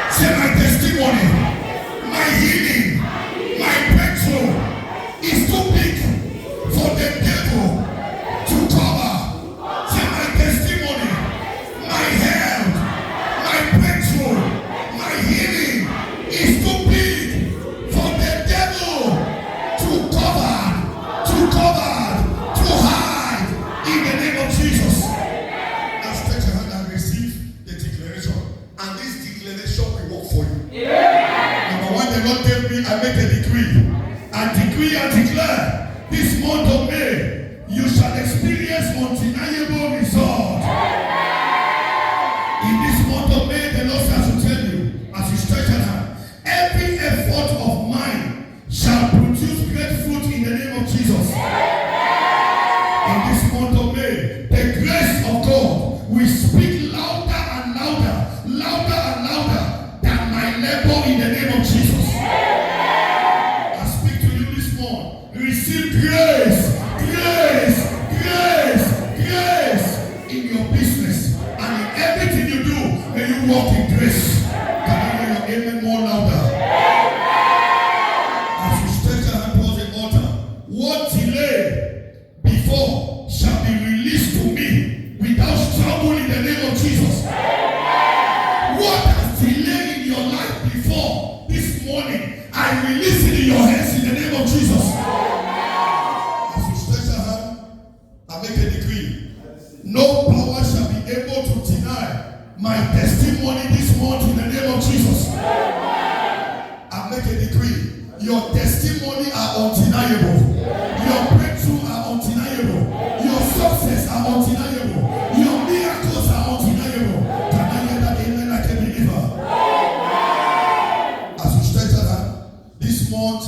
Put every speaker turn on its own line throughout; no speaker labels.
Say my testimony, my healing, my breakthrough is too big for the devil to cover. Say my testimony, my health, my breakthrough, my healing is too big for the devil to cover, to hide in the name of Jesus. Now stretch your hand and receive the declaration. And this declaration will work for you. Number one, the Lord gave me, I make a decree. And decree and declare this month of May, you shall experience undeniable results. In this month of May, the Lord says to tell you, as you stretch your hand, every effort of mine shall produce great fruit in the name of Jesus. In this month of May, the grace of God will speak louder and louder, louder and louder than my labor in the name of Jesus. I speak to you this morning. Receive grace, grace, grace, grace in your business and in everything you do. May you walk in grace. Can I hear your amen more louder? As you stretch your hand towards the altar, what delay before shall be released to me without struggle in the name of Jesus. What has delayed in your life before this morning, I release it in your hands in the name of Jesus. As you stretch your hand, I make a decree. No power shall be able to deny my testimony this month in the name of Jesus. I make a decree. Your testimony are undeniable. Your breakthrough are undeniable. Your success are undeniable. Your miracles are undeniable. Can I hear that amen like a believer? As you stretch your hand, this month,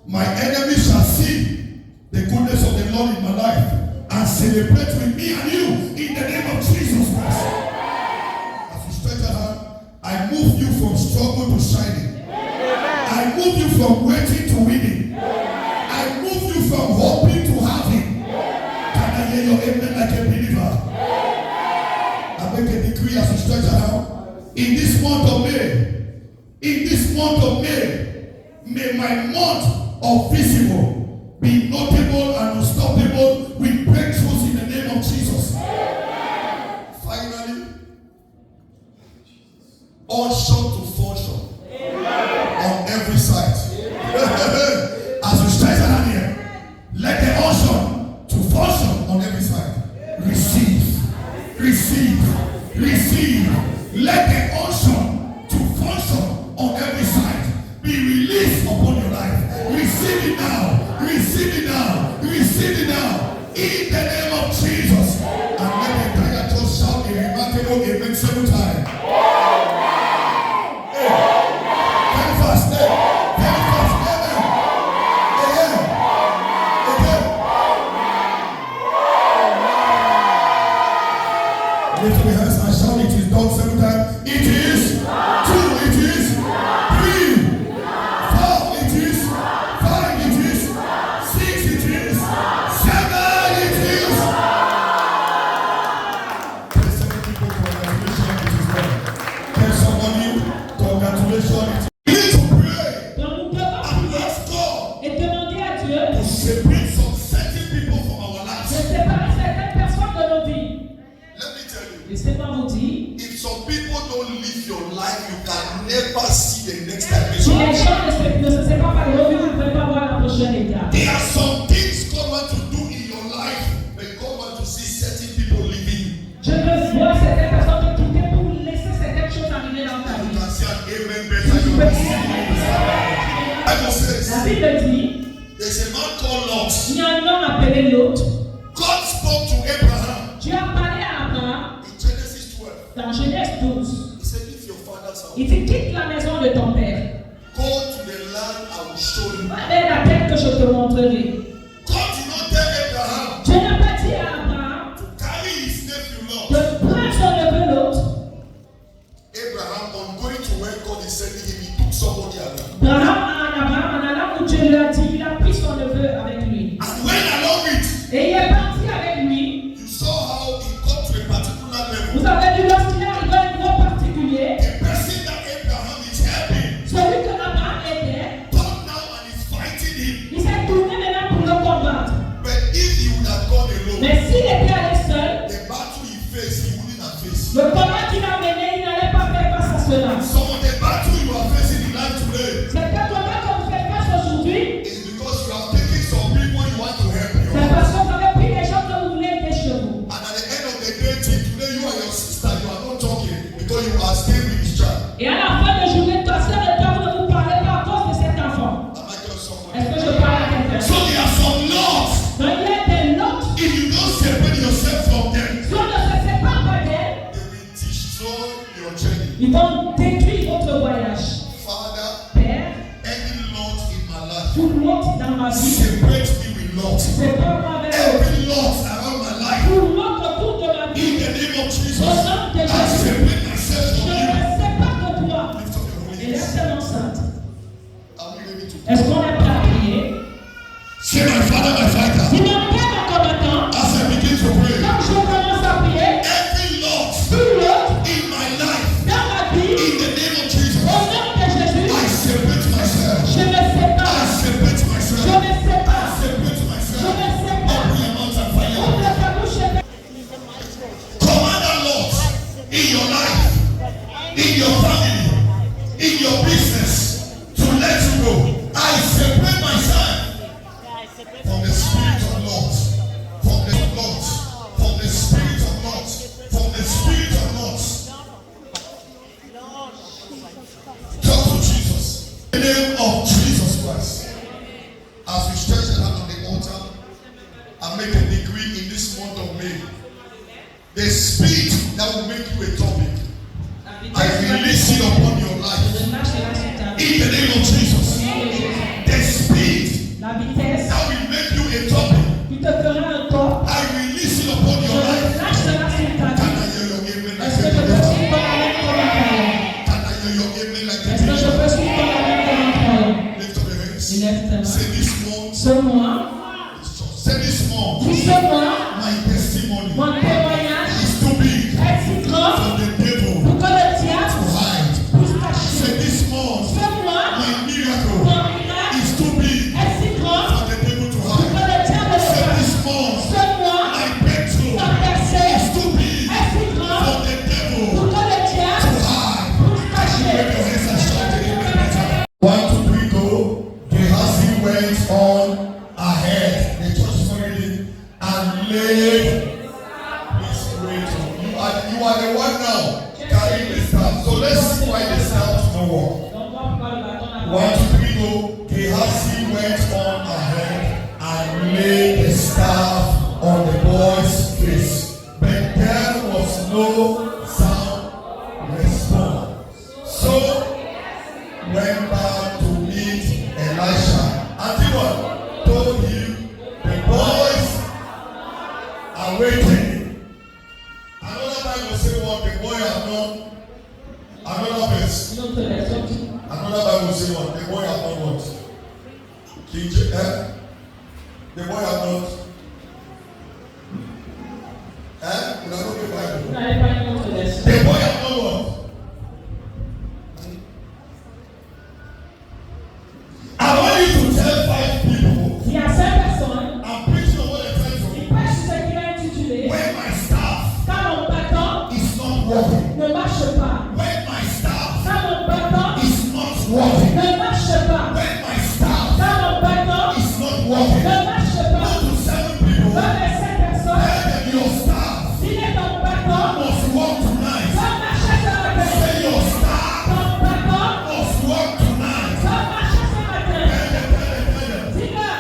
my enemies shall see the goodness of the Lord in my life and celebrate with me and you in the name of Jesus Christ. As you stretch your hand, I move you from struggle to shining. I move you from waiting to winning. I move you from hoping to having. Can I hear your amen like a believer? I make a decree as you stretch your hand. In this month of May, may my month of visible be notable and unstoppable with breakthroughs in the name of Jesus. Finally, unction to function on every side. As you stretch your hand here, let the unction to function on every side. Receive, receive, receive. Let the unction to function on every side be released upon your life. Receive it now, receive it now, receive it now. In the name of Jesus. And let the entire church shout a remarkable amen 7 times. Lift your hands and shout, it is done 7 times. It is 2, it is 3, 4, it is 5, it is 6, it is 7, it is. Tell 7 people congratulations, it is done. Tell somebody congratulations. We need to pray and ask God to separate some certain people from our lives. Laissez-moi vous dire, if some people don't live your life, you can never see the next dimension.
Si les gens ne se séparent pas de vous, vous ne pouvez pas voir la prochaine étape.
There are some things God wants to do in your life, but God wants to see certain people living.
Je veux voir certaines personnes te quitter pour laisser certaines choses arriver dans ta vie.
You can say an amen better. You can see it. Bible says,
La Bible dit,
there's a man called Lot.
il y a un homme appelé Lot.
God spoke to Abraham.
Dieu a parlé à Abraham. Dans Genèse 12,
he said, if your father's house,
il dit quitte la maison de ton père.
Go to the land I will show you.
Va vers la terre que je te montrerai.
God did not tell Abraham.
Dieu n'a pas dit à Abraham
To carry his nephew Lot.
de prendre son neveu Lot.
Abraham, on going to where God is sending him, he took somebody along.
Abraham, en allant où Dieu lui a dit, il a pris son neveu avec lui.
And went along with.
Et il est parti avec lui.
You saw how he got to a particular level.
Vous avez vu lorsqu'il est arrivé à un niveau particulier.
The person that Abraham is
cela.
Some of the battle you are facing in life today
C'est que combat que vous faites face aujourd'hui,
is because you have taken some people you want to help you.
c'est parce que vous avez pris des gens que vous voulez aider chez vous.
And at the end of the day, till today, you and your sister, you are not talking because you are still with this child.
Et à la fin de journée, ta soeur et toi, vous ne vous parlez pas à cause de cet enfant.
Am I just someone?
Est-ce que je parle à quelqu'un?
So there are some laws.
Donc il y a des notes.
If you don't separate yourself from them,
Si on ne se sépare pas d'elle,
they will destroy your journey.
ils vont détruire votre voyage.
Father,
Père,
any lot in my life,
tout l'autre dans ma vie,
separate me with lot.
sépare-moi avec eux.
Every lot around my life,
Tout l'autre autour de ma
in
vie,
the name of Jesus,
au nom de
I
Jésus,
separate myself
je
from
me
you.
sépare de toi.
Lift up your holy
Et
hands.
laisse ton enceinte.
Are we ready to
Est-ce qu'on est prêt à prier?
say, my Father, my Fighter?
Dis mon Père, mon combattant,
As I begin to pray,
quand je commence à prier,
every lot
tout l'autre
in my life,
dans ma vie,
in the name of Jesus,
au nom de Jésus,
I separate myself.
je me
I
sépare.
separate
Je
myself.
me sépare.
Separate
Je
myself.
me sépare.
Open your mouth and fire.
Ouvre ta bouche et
Command that Lord in your life, in your family, in your business to let you go. I separate myself from the spirit of Lord, from the Lord, from the spirit of Lord, from the spirit of Lord. Talk to Jesus. In the name of Jesus Christ. As we stretch the hand on the altar and make a decree in this month of May, the spirit that will make you a topic, I release it upon your life.
je marche là sur ta vie.
In the name of Jesus.
Au nom de Jésus.
The spirit
La vitesse
that will make you a topic,
qui te fera un corps,
I release it upon
je
your life.
lâche là sur ta
Can
vie.
I hear your amen
Est-ce que
like
je peux
that?
suivre la même comme un croyant?
Can I hear your amen like
Est-ce que je
that?
peux suivre la même comme un croyant?
Lift up your hands.
Lève tes mains.
Say this month.
Ce mois,
Say this month.
dis ce mois,
My testimony
mon témoignage
is too big
est si grand
for the devil
pour que le diable
to hide.
puisse cacher.
Say this month.
Ce mois,
My miracle
mon miracle
is too big
est si grand
for the devil to
pour
hide.
que le diable le
Say
cache.
this month.
Ce mois,
My breakthrough
mon percée
is too big
est si grand
for the devil
pour que le
to
diable
hide.
puisse cacher.
Wave your hands and shout the amen better. 1, 2, 3, go. Gehazi went on ahead. The church is already and laid his weight on. You are the one now carrying the staff. So let's see why the staff don't work.
Donc, on va le bâton à
1, 2, 3, go. Gehazi went on ahead and laid the staff on the boy's face. But there was no sound response. So went back to meet Elisha. And he told him, the boys are waiting. Another Bible say what the boy have done. Another verse.
Une autre version dit,
Another Bible say what the boy have done what? King James. The boy have done. You know the
vous
Bible.
n'avez pas une autre version.
The boy have done what? I want you to tell 5 people.
Il y a 5 personnes
I'm preaching on what the
qui
title.
prêchent ce qu'il a intitulé
When my staff
quand mon bâton
is not working.
ne marche pas.
When my staff
Quand mon bâton
is not working.
ne marche pas.
When my staff
Quand mon bâton
is not working.
ne marche pas.
Go to 7 people.
Va les 5 personnes.
Tell them your staff
Dis les ton bâton
must work tonight.
va marcher ce matin.
Say your staff
Ton bâton
must work tonight.
va marcher ce matin.
Tell them.
Dis-le.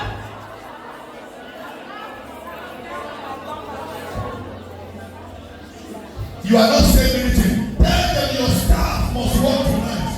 You are not saying anything. Tell them your staff must work tonight.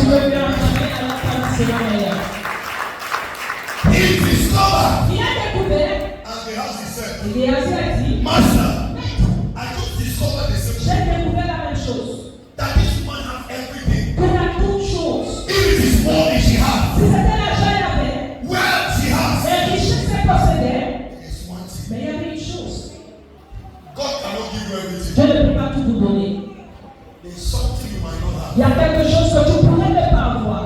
veux plus entamer alors que c'est la meilleure.
He discovered.
Il a découvert.
And Gehazi said,
Et Gehazi a dit,
Master, I just discovered the same
j'ai
thing.
découvert la même chose.
That this woman has everything.
Qu'on a toutes choses.
If it is money she has,
Si c'était l'argent, il avait.
wealth she has,
Les richesses qu'elle possédait.
it's one thing.
Mais il y avait une chose.
God cannot give you everything.
Dieu ne peut pas tout vous donner.
There's something you might not have.
Il y a quelque chose que tu pourrais ne pas avoir.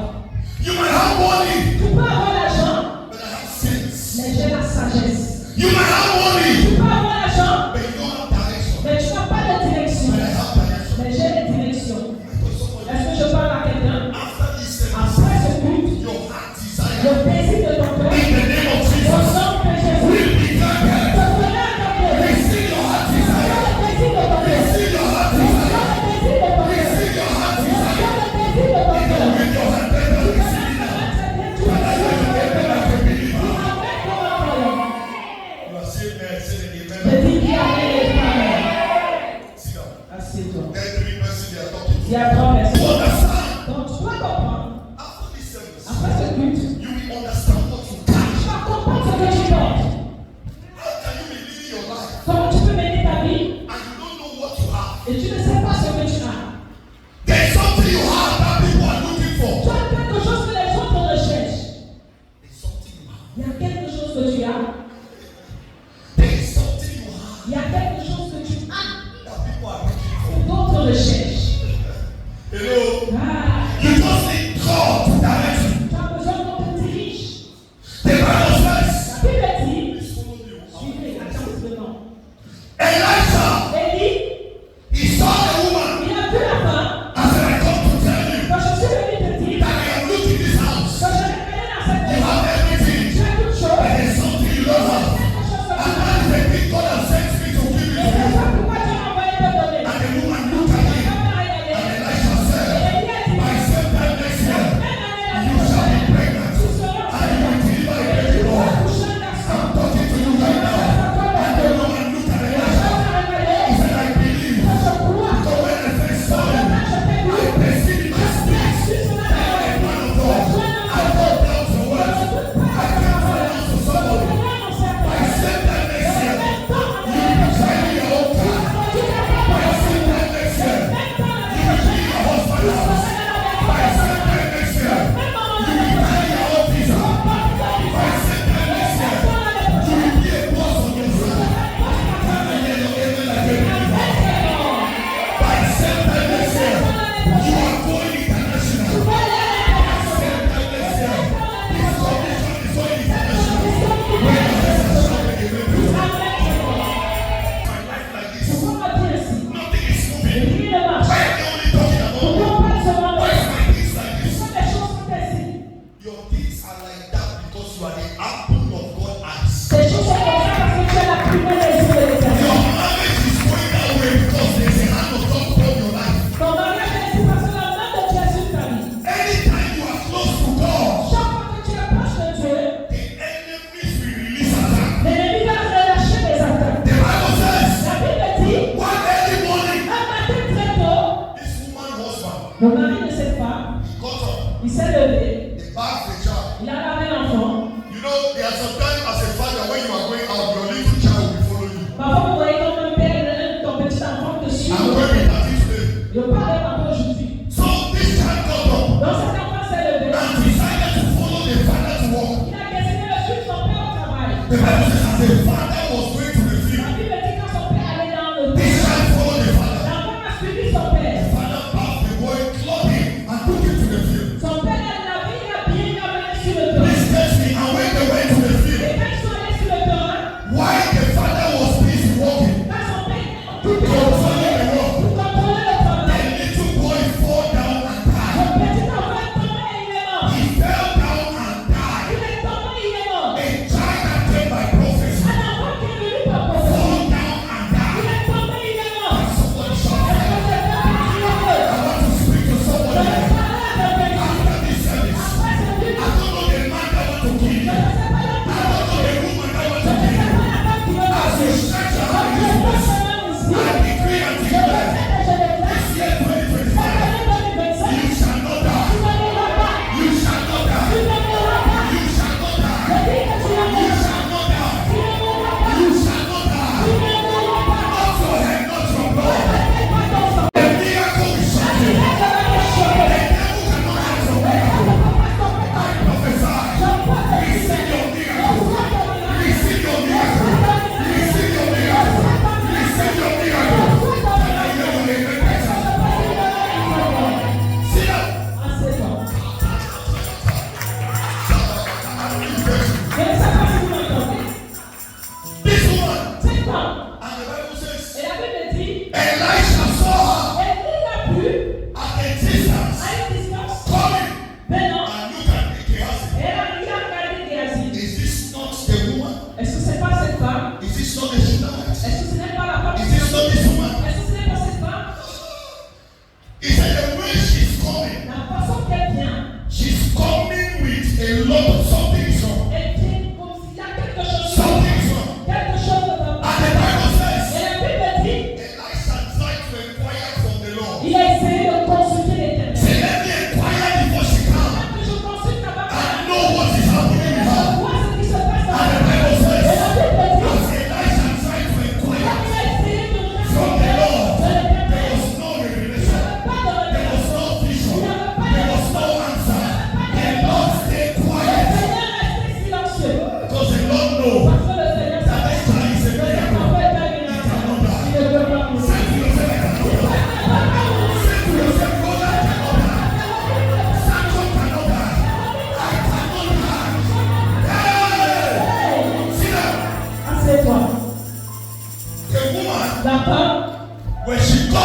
You might have money,
Tu peux avoir l'argent,
but I have sense.
mais j'ai la sagesse.
You might have money,
Tu peux avoir l'argent,
but you don't have direction.
mais tu n'as pas de direction.
But I have direction.
Mais j'ai des directions.
For somebody,
Est-ce que je parle à quelqu'un?
after this service,
Après ce culte,
your heart
le
desire
désir de ton cœur,
in the name of
au
Jesus
nom de Jésus,
will be granted.
te fera accomplir.
Receive your heart desire.
Le désir de ton cœur.
Receive your heart
Le
desire.
désir de ton cœur.
Receive your heart desire.
Le désir de ton cœur.
With your heart better receive it now. Father, you are better like a believer. You are saying amen, say
Je
amen.
dis qu'il y a des parents.
Sit down.
Assieds-toi.
There are three persons they are talking
Il y
to.
a trois
You
personnes.
understand?
Donc tu dois comprendre.
After this service,
Après ce culte,
you will understand what you carry.
tu vas comprendre ce que tu portes.
How can you be living your life
Comment tu peux mener ta vie
and you don't know what you have?
et tu ne sais pas ce que tu as.
There's something you have that people are looking
Tu
for.
as quelque chose que les autres recherchent.
There's something you have.
Il y a quelque chose que tu as.
There's something you have
Il y a quelque chose que tu as
that people are looking for.
que d'autres recherchent.
Hello?
Ah,
You just need God to direct you.
tu as besoin qu'on te dirige.
The Bible says,
La Bible dit,
please follow me.
suivez attentivement.
Elisha,
Élie,
he saw the woman
il a vu la femme.
and said, I come to tell you
Quand je suis venu te dire
that I am looking this house.
que je vais aller dans cette
You
maison,
have everything,
tu as toutes
but
choses.
there's something you don't have.
Quelque chose que tu
And
as.
that is the thing God has sent me to give it
Et
to
c'est
you.
ça pourquoi tu m'as envoyé te donner.
And the woman looked at him,
Comment elle est
and
allée?
Elisha said,
Élie a dit,
by same time next year,
même année la
you shall be
prochaine,
pregnant,
tu seras
and you will deliver a
et
baby
tu vas
boy.
accoucher un garçon.
I'm talking to you right now. And the woman looked at Elisha. He said, I believe. So when I first saw you, I perceived in my spirit that a man of God. I got down to work. I can pronounce to somebody. By same time next year, you will be driving your own car. By same time next year, you will be your husband's house. By same time next year, you will carry your own visa. By same time next year, you will be a boss on your side. Can I hear your amen like a believer? By same time next year, you are going international. By same time next year, this commission is going international. When your hands are shouting a baby, my life like this, nothing is moving. Why are they only talking about? Why is my things like this? Your things are like that because you are the apple of God's eyes. Your marriage is going that way because there's a hand of God upon your life. Anytime you are close to God, the enemies will release attack. The Bible says, one early morning, this woman's husband
Le mari de cette femme,
got up,
il s'est levé,
he bathed the child.
il a lavé l'enfant.
You know, there are some times as a father when you are going out, your little child will follow you.
Parfois, vous voyez comme un père, ton petit enfant te suit.
I'm going with that today.
Je parle encore aujourd'hui.
So this child got up
Donc cet enfant s'est levé.
and decided to follow the father to work.
Il a décidé de suivre son père au travail.
The Bible says as the father was going to the
La
field,
Bible dit quand son père allait dans le
this
champ,
child followed the father.
l'enfant a suivi son père.
The father bathed the boy, clothed him, and took him to the field.
Son père a lavé, il a bien amené sur le terrain.
This tells me, and when they went to the
Et
field,
quand ils sont allés sur le terrain,
while the father was busy working,
quand son père
controlling the work,
pour contrôler le travail,
the little boy fall down and
le
died.
petit enfant est tombé et il est mort.
He fell down and died.
Il est tombé, il est mort.
A child that came by prophecy.
Un enfant qui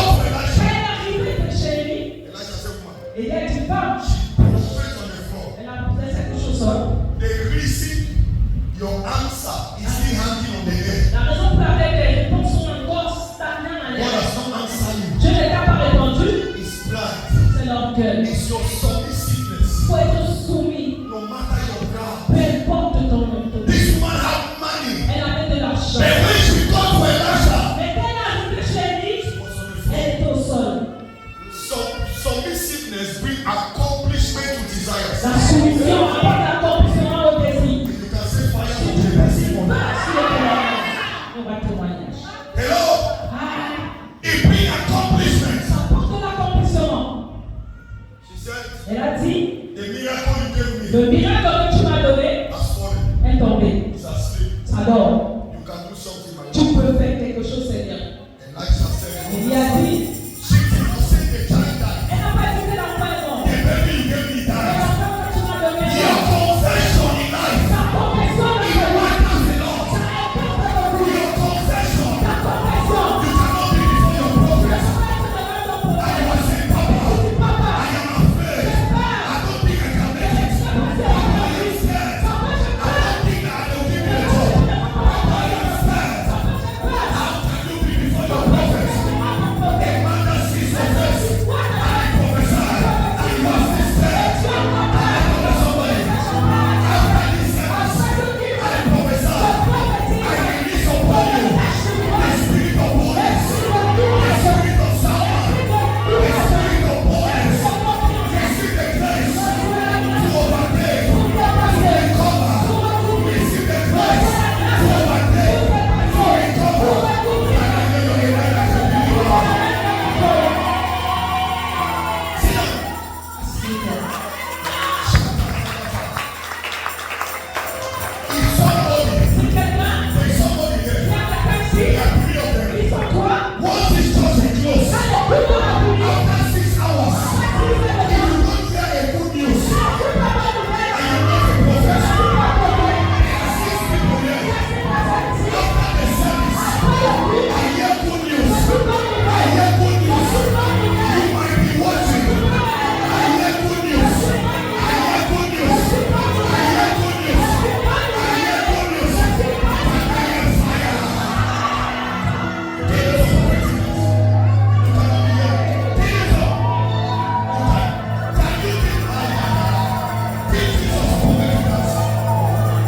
got to Elisha,
elle est arrivée chez lui,
Elisha said, woman,
et elle dit femme,
prostrate on the floor.
elle a posé sa couche au sol.
The reason your answer is still hanging on the air.
La raison pour laquelle les réponses sont encore stagnantes en
God
l'air.
has not answered you.
Dieu ne t'a pas répondu,
It's pride.
c'est l'orgueil.
It's your submissiveness.
Il faut être soumis,
No matter your ground.
peu importe ton autorité.
This woman had money.
Elle avait de l'argent.
But when she got to Elisha,
Mais quand elle est arrivée chez lui,
she was on the floor.
elle était au sol.
Submissiveness brings accomplishment to desires.
La soumission apporte l'accomplissement au désir.
You can say fire to the person on that.
On va témoignage.
Hello?
Ah,
It brings accomplishment.
ça apporte l'accomplissement.
She said,
Elle a dit,
the miracle you gave me
le miracle que tu m'as donné
has fallen.
est tombé.
It's asleep.
Alors,
You can do something, my
tu
Lord.
peux faire quelque chose, Seigneur.
Elisha said,
Il a dit,
she did not say the child died.
elle n'a pas dit que l'enfant est mort.
The baby you gave me
Mais
died.
l'enfant que tu m'as donné est
Your
mort.
confession in life.
Ta confession de
It
foi,
matters a lot.
ça importe beaucoup.
Your confession.
Ta confession,
You cannot be before your prophet.
ça va être devant ton
I
prophète.
was saying, Papa,
Tu dis, Papa,
I am afraid. I don't think I can make it. I am scared. I don't think that they will give me the job. I am scared. How can you be before your prophet? A man that sees your face. I prophesy. And you are still scared. I know somebody. After this service, I prophesy. I release upon you the spirit of boldness, the spirit of sound, the spirit of boldness. Receive the grace to overtake, to recover. Receive the grace to overtake, to recover. Sit down. If somebody,
si quelqu'un,
there is somebody
il y
here,
a quelqu'un ici,
there are three of them.
ils sont toi,
Once this church is closed,
quand le plus grand a fini,
after 6 hours, if you don't hear a good news,
tu peux pas nouvelle,
I am not a prophet.
tu peux pas nouvelle.
There are 6 people here. After the service, I hear good news. I hear good news. You might be watching. I hear good news. I hear good news. I hear good news. I hear good news. I am fire. Get us up, president. You cannot be here. Get us up. Can you think this is a prophet?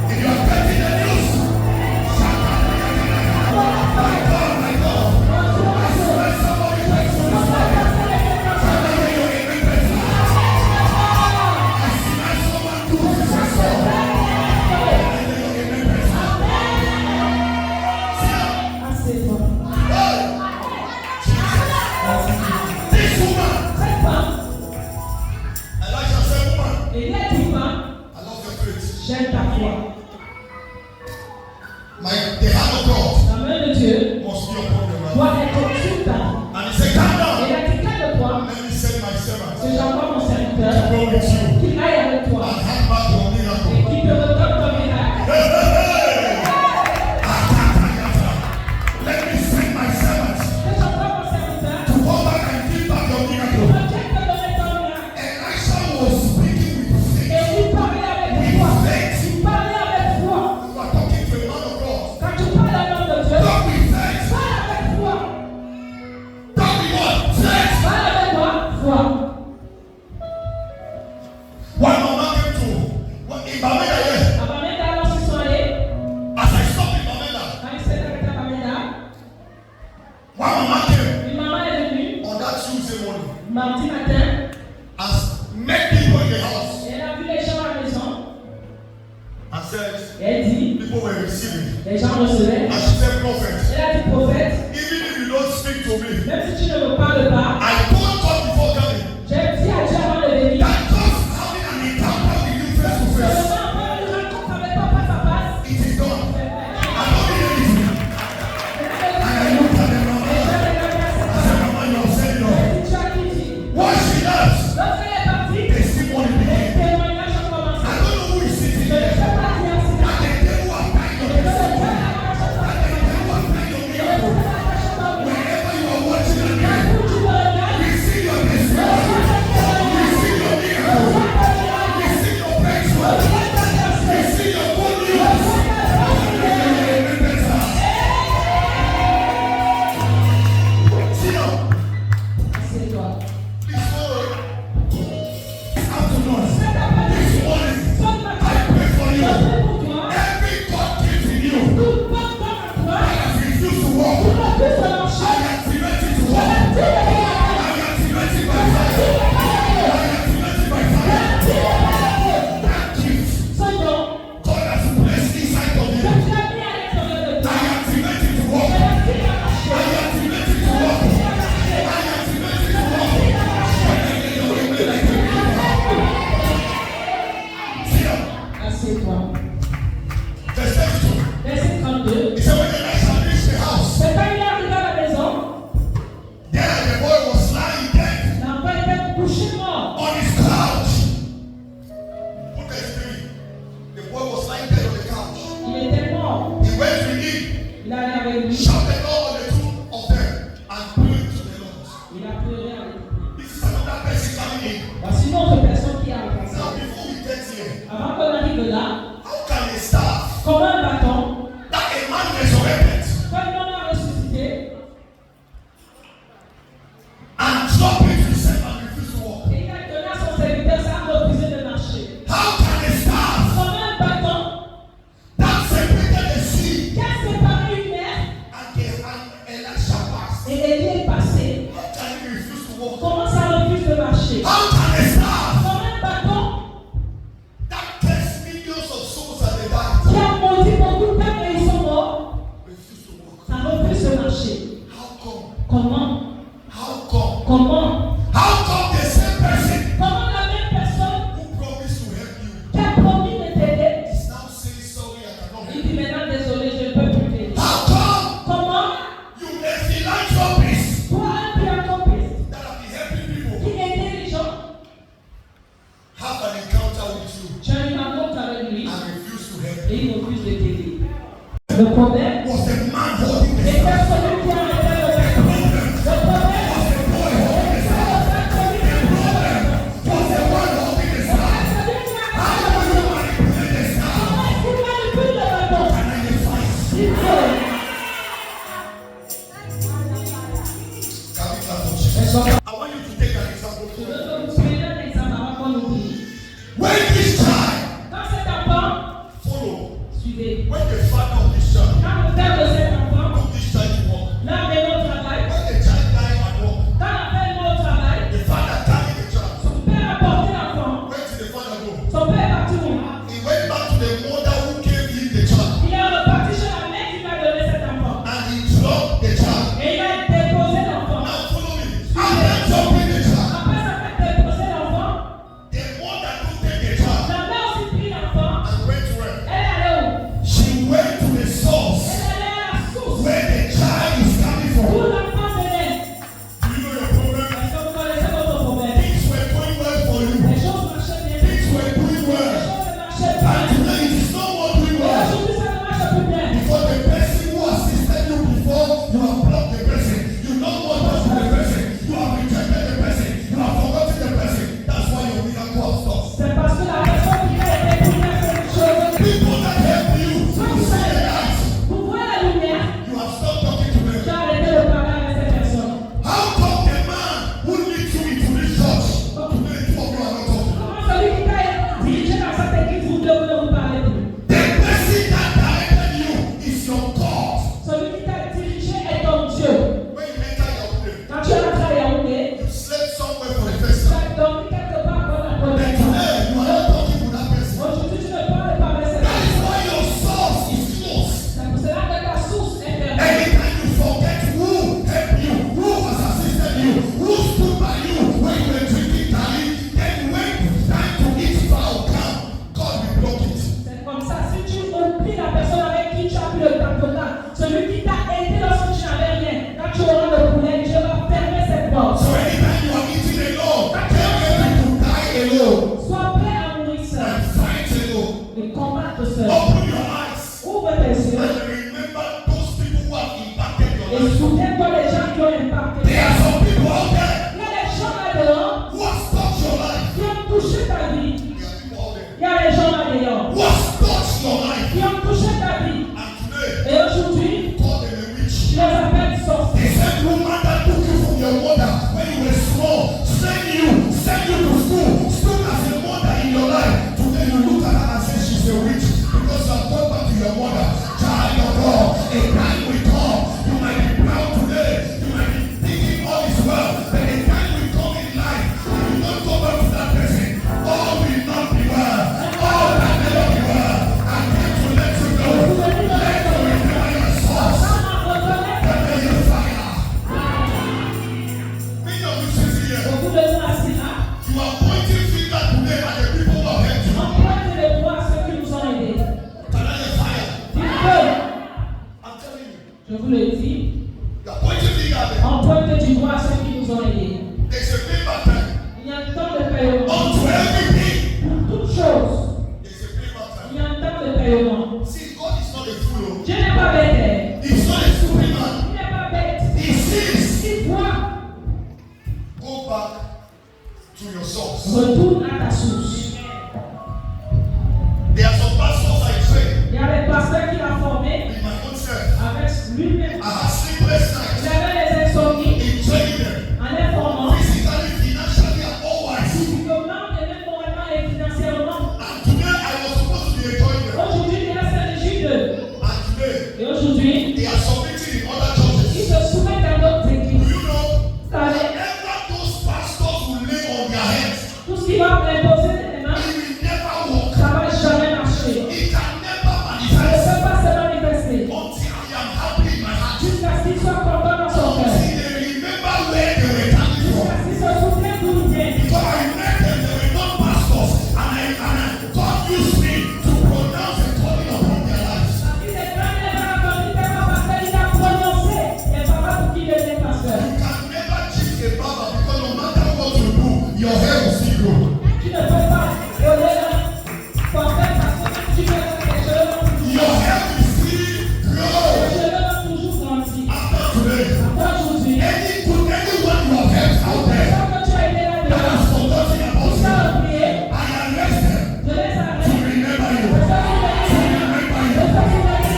If you are getting the news, my God, my God. I swear somebody takes some respect. Somebody you remember. I see my someone do this as well. Somebody you remember.
Assieds-toi.
Hey! This woman,
Cette femme,
Elijah said, woman,
et il a dit femme,
I love your faith.
j'aime ta foi.
The hand of God
La main de Dieu
must be upon your life.
doit être sur ta vie.
And he said, calm down.
Et il a dit calme-toi,
Let me send my servant
que j'envoie mon
to
serviteur,
go with you
qu'il aille avec toi
and hand back your
et
miracle.
qu'il te redonne ton miracle.
Hey, hey, hey! Atatayata. Let me send my servant
Que j'envoie mon serviteur,
to come back and give back your
qu'il
miracle.
revienne te donner ton miracle.
Elisha was speaking with faith.
Et il parlait avec foi. Il parlait avec foi.
You are talking to a man of God.
Quand tu parles à l'homme de Dieu,
Talk with faith.
parle avec foi.
Talk with what? Faith.
Parle avec moi, foi.
One mama came to in Bamenda here.
À Bamenda, lorsqu'ils sont allés,
As I stopped in Bamenda,
quand ils s'étaient arrêtés à Bamenda,
one mama came
une maman est venue
on that Tuesday morning
mardi matin
and met people in the house
et elle a vu les gens à la maison
and said
et elle dit,
people were receiving.
les gens recevaient.
And she said, prophet,
Elle a dit, prophète,
even if you don't speak to me,
même si tu ne me parles pas,
I told God before coming
j'ai dit à Dieu avant de venir,
that just having an encounter with you face to face,
seulement avoir une rencontre avec toi face à face,
it is done.
c'est fait.
I don't need anything. And I looked at them and I said, Mama, you have said it all.
Tu as tout dit.
What she does,
Lorsqu'elle est partie,
testimony
les
began.
témoignages ont
I
commencé.
don't know who is sitting
Je ne
here.
sais pas qui est assis là.
And the devil has bind your
Je ne sais
testimony.
pas
And the devil has bind your miracle.
qui est assis là.
Wherever you are watching and
Là
hearing,
où tu Comment?
How come the same person
Comment la même personne
who promised to help you
qui a promis de t'aider,
is now saying sorry I cannot
il
help
dit
you?
maintenant désolé, je ne peux plus t'aider.
How come
Comment?
you a philanthropist
Toi, un philanthropiste
that have been helping people
qui aidait les gens,
have an encounter with you
tu as une rencontre avec lui
and refuse to help
et
you?
il refuse de t'aider. Le problème,
Was the man holding the
c'est
staff?
pas celui qui a arrêté le bâton. Le problème,
Was the boy holding the staff? Was the one holding the staff? How do you manipulate the staff? Can I get fight? Can we clap for Jesus? I want you to take an example. When this child follow, when the father of this child took this child to work, when the child died at work, the father carried the child. Where did the father go? He went back to the mother who gave him the child and he dropped the child. Now follow me. After dropping the child, the mother took the child and went to her. She went to the source where the child is coming from. Do you know your problem? Things were going well for you. Things were doing well. And today it is no more doing well. Because the person who assisted you before, you have blocked the person. You don't want to do the person. You have rejected the person. You have forgotten the person. That's why your miracle has stopped. People that help you, you see the light. You have stopped talking to them. How come the man who leads you into this church, today two of you are not talking? The person that directed you is your God. When you enter Yaoundé, you slept somewhere for the first time. Then today you are not talking to that person. That is why your source is closed. Anytime you forget who helped you, who has assisted you, who stood by you when you were drinking garri, then when time to eat fowl come, God will block it.
C'est comme ça, si tu oublies la personne avec qui tu as pris le temps, celui qui t'a aidé lorsque tu n'avais rien, quand tu auras le poulet, Dieu va fermer cette porte.
So anytime you are eating alone, tell them to die alone
Sois prêt à mourir seul
and fight alone.
et combattre seul.
Open your eyes
Ouvre tes yeux
and remember those people who have impacted your
et
life.
souviens-toi des gens qui ont impacté.
There are some people out there
Il y a des gens là-dedans
who have touched your life.
qui ont touché ta vie.
There are people out there
Il y a des gens là-dedans
who have touched your life.
qui ont touché ta vie.
And today,
Et aujourd'hui,
call them a witch.
tu les appelles
The
sorciers.
same woman that took you from your mother when you were small, send you to school, stood as a mother in your life. Today you look at her and say she's a witch because you have gone back to your mother. Child of God, a time will come. You might be proud today. You might be thinking all is well, but a time will come in life. If you don't go back to that person, all will not be well. All can never be well. I'm here to let you know. Let go remember your source. Let your fire. Many of you sit here.
Beaucoup de gens assis là,
You are pointing finger today at the people who have helped you.
on pointe le doigt à ceux qui nous ont aidés.
Can I get fire?
Il peut,
I'm telling you.
je vous le dis,
You are pointing finger at them.
on pointe du doigt à ceux qui nous ont aidés.
There's a payback time.
Il y a un temps de paiement.
Unto everything.
Pour toute chose,
There's a payback
il
time.
y a un temps de paiement.
See, God is not a fool.
Dieu n'est pas bête.
He's not a stupid man.
Il n'est pas bête.
He sees.
Il voit.
Go back to your source.
Retourne à ta source.
There are some pastors I train
Il y a des pasteurs qu'il a formés
with my own self.
avec lui-même.
I have sleepless
Il
nights
avait les insomnies
in training them.
en les formant.
Physically, financially, and otherwise.
Physiquement et même moralement et financièrement.
And today I was supposed to be enjoying them.
Aujourd'hui, il reste léger d'eux.
And today
Et aujourd'hui,
they are submitting in other
ils
churches.
se soumettent à d'autres
Do
églises.
you know?
Savez,
Whatever those pastors will lay on their heads,
tout ce qui va imposer des
your hair will still grow.
Tu ne peux pas voler pour faire parce que tu veux que tes cheveux vont toujours
Your hair will still
tes
grow.
cheveux vont toujours grandir.
After today,
Après aujourd'hui,
anyone you have helped out there
tant que tu as été
that
là-dedans,
has forgotten about
tu
you,
as oublié,
I arrest them
je laisse
to
arrêter.
remember you.
Je
To remember you.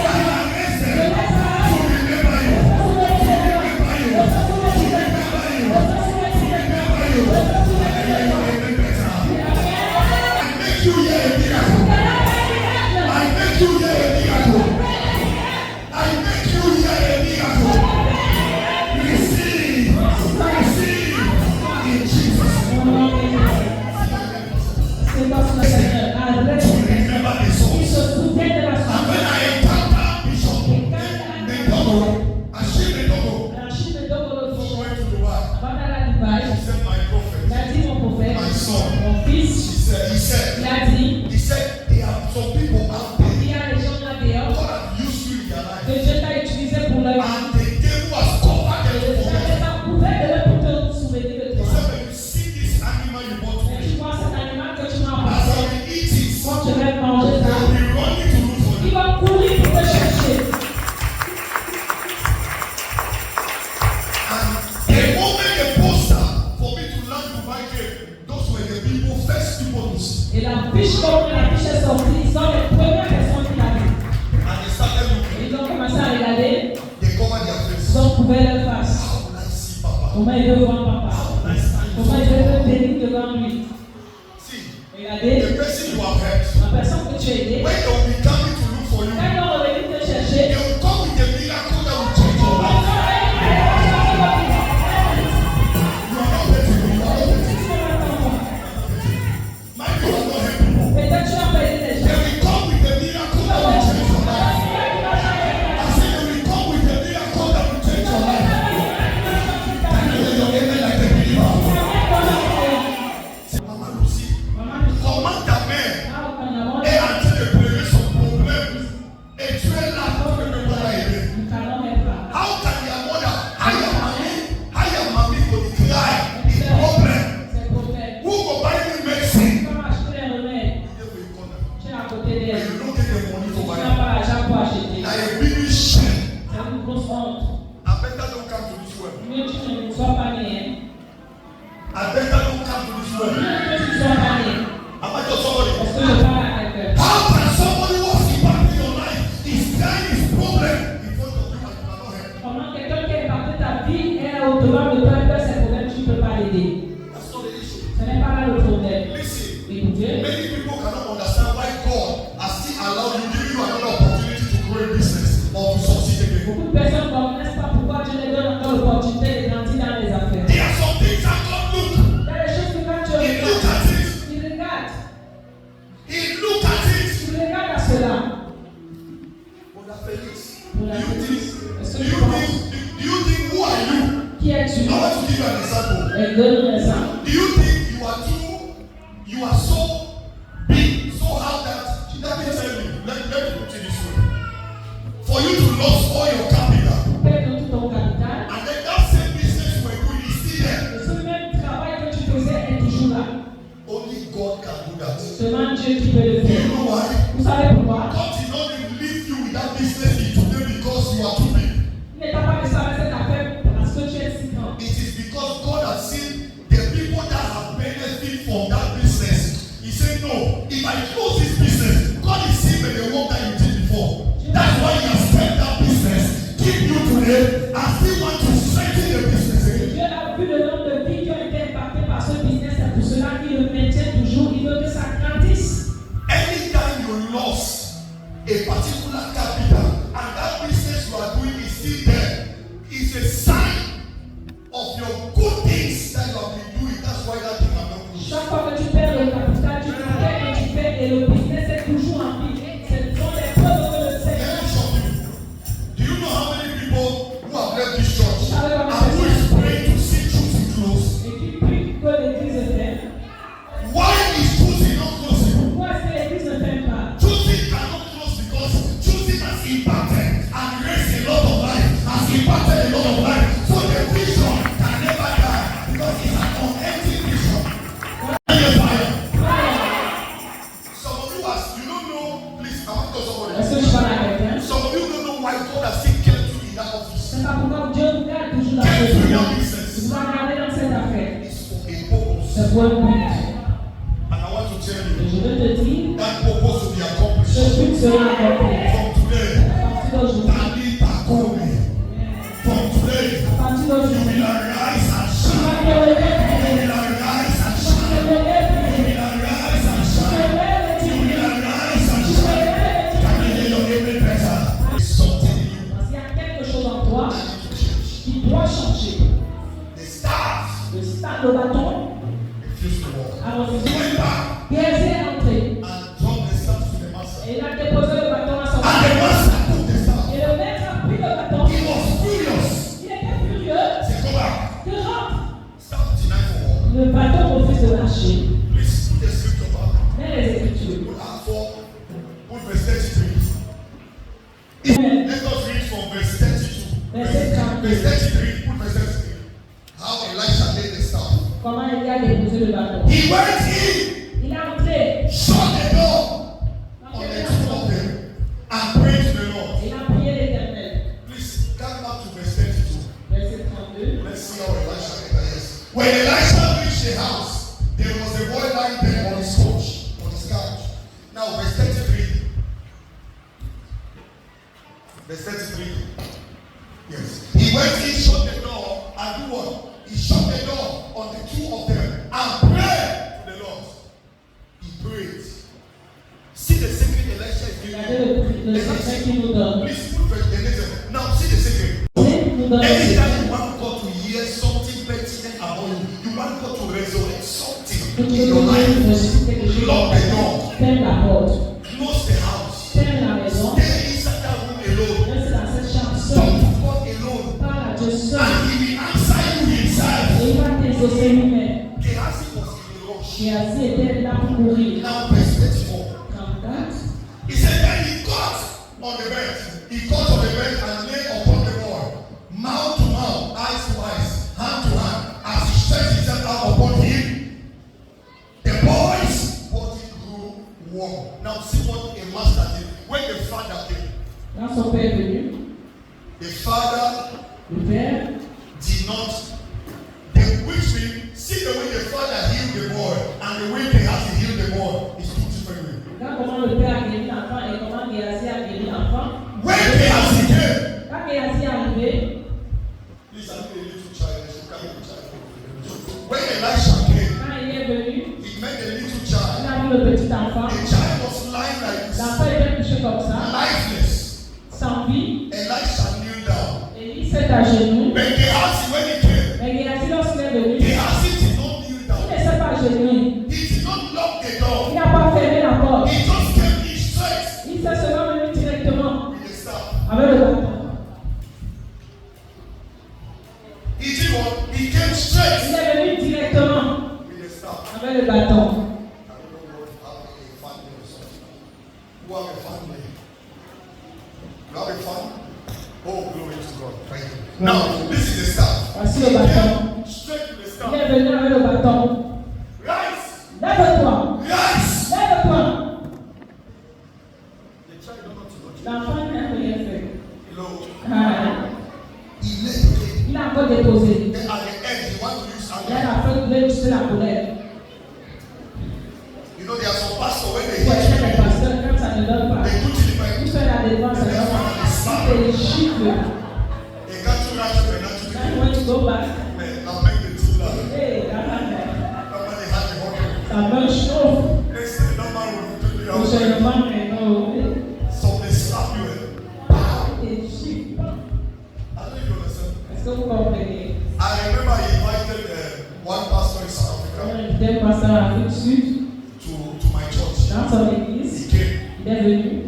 I arrest them to remember you. To remember you. To remember you. Remember you. I make you hear a miracle. I make you hear a miracle. I make you hear a miracle. Receive. Receive. In Jesus' name.
C'est parce que le Seigneur arrête.
Remember the
Il
souls.
se souvient de la
And
source.
when I encounter Bishop Mendogo, Ashim Mendogo,
L'archive de Dogolo
who
Fishon,
went to Dubai,
avant d'aller à Dubaï,
he said, my
il
prophet,
a dit mon prophète,
my son,
mon fils,
he said,
il a dit,
there are some people out there,
il y a des gens là dehors
God has used you in their life,
que Dieu t'a utilisé pour leur vie.
and the devil has covered them
Le
for
Seigneur
them.
t'a couvert de leur pour te souvenir de
He
toi.
said, when you see this animal you bought
Mais
me,
tu vois cet animal que tu m'as
as
apporté,
I will eat it,
quand je vais manger
they
ça,
will be running to look for
il
you.
va courir pour te chercher.
And the moment the poster for me to land Dubai came, those were the people, first people to see.
Et la fiche, comme la fiche est sortie, ils sont les premières personnes qui l'ont vu.
And they started looking.
Ils ont commencé à regarder,
They covered their faces.
ils ont couvert leur face.
How will I see Papa?
Comment il veut voir papa?
How will I stand
Comment il
before
veut venir devant lui?
See,
Regardez,
the person you have helped,
la personne que tu as aidée,
when they will be coming to look for you,
quand ils vont revenir te
they
chercher,
will come with a miracle that will change your life. You are not letting me. You are not letting me. My people are not helping you.
peut-être tu as perdu les
They
gens.
will come with a miracle that will change your life. I said they will come with a miracle that will change your life. Can you hear your amen like a believer? Mama Lucy, command that man. Et ante de pleurer son problème. Et tu es là pour me aider. How can your mother, how your mommy go cry the problem? Who go buy me medicine? You never corner. And you don't get the money for buying. Now a big shame. I better don't come to this world. I better don't come to this world. Am I just somebody? How can somebody who was impacting your life is crying his problem in front of you and you cannot help?
Comment quelqu'un qui a impacté ta vie est au-devant de toi et que ses problèmes, tu ne peux pas l'aider.
That's not the issue.
Ce n'est pas là le problème.
Listen,
Écoutez,
many people cannot understand why God has still allowed you, giving you another opportunity to grow a business or to succeed again.
beaucoup de personnes ne connaissent pas pourquoi Dieu les donne encore l'opportunité de grandir dans les affaires.
There are some things that God look.
Il y a des choses que quand tu
He look
regardes,
at it.
tu regardes,
He look at it.
tu regardes à cela.
Brother Felix,
Pour la petite, est-ce que tu penses,
do you think who are you?
qui es-tu?
I want to give you an example.
Et donne-nous ça.
Do you think you are so big, so hard that let me tell you, let me put it this way. For you to lose all your capital,
Perdre tout ton capital.
and then that same business you were doing is still there.
Et ce même travail que tu faisais est toujours là.
Only God can do that.
Seulement Dieu qui peut le
Do you
faire.
know why?
Vous savez pourquoi?
God did not leave you with that business in today because you are too big.
Il n'est pas laissé avec cette affaire parce que tu es si grand.
It is because God has seen the people that have benefit from that business. He said, no, if I close this business, God is seeing the work that you did before. That's why He has kept that business, keep you today, and still want to strengthen the business again.
Dieu a vu le nombre de vies qui ont été impactées par ce business. C'est pour cela qu'il le maintient toujours. Il veut que ça grandisse.
Anytime you lost a particular capital and that business you are doing is still there, it's a sign of your good things that you have been doing. That's why that thing has not grown.
Chaque fois que tu perds le capital, tu travailles et tu fais et le business est toujours en vie. Ce sont des preuves que le
Let
Seigneur.
me shock you. Do you know how many people who have left this church
Savez
and
combien de
who is praying to see truth in close?
et qui prie que l'église est faite. soit un but.
And I want to tell
Et
you,
je veux te dire,
that purpose will be accomplished.
ce but sera accompli.
From today,
À partir d'aujourd'hui,
Talita Kobe. From today,
à partir
you
d'aujourd'hui,
will arise and
tu vas
shine.
te lever,
You will arise and
tu vas te
shine.
lever,
You will arise and
tu te
shine.
lèves,
You will arise and
tu te
shine.
lèves.
Can I hear your amen better? There's something in you
Parce qu'il y a quelque chose en toi
that needs to change.
qui doit changer.
The stars
Le stade de bâton
refuse to walk.
a
He
refusé.
went back
Pierre est entré
and dropped the staff to the master.
et il a déposé le bâton à son
And the
maître.
master took the staff.
Et le maître a pris le bâton.
He was furious.
Il était furieux.
He said, go back.
Que rentre.
Stop denying for walk.
Le bâton refuse de marcher.
Please put the scripture back.
Mais les Écritures.
Put Act 4, put verse 33. Let us read from verse 32. Verse 33, put verse 33. How Elisha laid the staff.
Comment il a déposé le bâton?
He went in,
Il a entré.
shut the door on the two of them, and prayed to the Lord.
Il a prié l'Éternel.
Please come back to verse 32.
Verset 32.
Let's see how Elisha entered this. When Elisha reached the house, there was a boy lying there on his couch, on his couch. Now, verse 33. Verse 33. Yes. He went in, shut the door, and do what? He shut the door on the two of them and prayed to the Lord. He prayed. See the secret Elisha is giving
Regardez
you.
le secret qu'il nous donne.
Please put verse 33. Now, see the secret.
Il nous donne le secret.
Anytime you want God to hear something pertinent about you, you want God to resurrect something
Tu
in your
veux
life.
que Dieu quelque chose.
Lock the door.
Ferme la porte.
Close the house.
Ferme la maison.
Stay inside that room alone.
Reste dans cette chambre
Talk
seule.
to God alone.
Parle à Dieu seul.
And He will answer you Himself.
Et il va t'exaucer lui-même.
Gehazi was in a rush.
Géasi était là pour courir.
Now, verse 34.
34.
He said, then he got on the bed. He got on the bed and lay upon the boy, mouth to mouth, eyes to eyes, hand to hand, as he stretched himself out upon him. The boy's body grew warm. Now see what a master did. When the father came,
Quand son père est venu,
the father
le père,
did not. Which means, see the way the father healed the boy and the way Gehazi healed the boy is two different ways.
regarde comment le père a guéri l'enfant et comment Géasi a guéri l'enfant.
When Gehazi came,
Quand Géasi est arrivé,
please, I need a little child. I should carry the child. When Elisha came,
quand il est venu,
he met a little
il
child.
a vu le petit enfant.
The child was lying like this,
L'enfant était couché comme ça,
lifeless.
sans vie,
Elisha kneeled down.
et il s'est à genoux.
But Gehazi, when he came,
Mais Géasi, lorsqu'il est venu,
Gehazi did not kneel
il
down.
ne s'est pas agenouillé.
He did not lock the door.
Il n'a pas fermé la porte.
He just came in straight
Il s'est seulement venu directement
with the staff.
avec le bâton.
He did what? He came
Il
straight
est venu directement
with the staff.
avec le bâton.
I don't know what have a family or something. Who have a family? You have a family? Oh, glory to God. Thank you. Now, this is the staff.
Voici le
He
bâton.
came straight to the
Il
staff.
est venu avec le bâton.
Rise!
Lève-toi.
Rise!
Lève-toi.
The child don't know to touch.
L'enfant n'a rien fait.
Hello.
Ah,
He left it.
il a encore déposé.
Then at the end, he want to use
Il
anger.
a fait voulait utiliser la colère.
You know, there are some pastors when they
Pour
hear
être les
you,
pasteurs, quand ça ne donne pas,
they do to the point.
il fait la défense. C'est les chiffres.
They can't do that to the natural.
Quand il want to go back,
Man, I'll make the two laugh.
hey, la mère,
Nobody had the honor.
sa main chauffe.
They say no man will do the
Au
outside.
gouvernement, mais non.
So they slap you.
Les chiffres.
I don't know if you understand.
Est-ce que vous comprenez?
I remember he invited one pastor in South
On
Africa
a invité un pasteur en Afrique du Sud
to my church.
dans son église.
He came
Il est venu.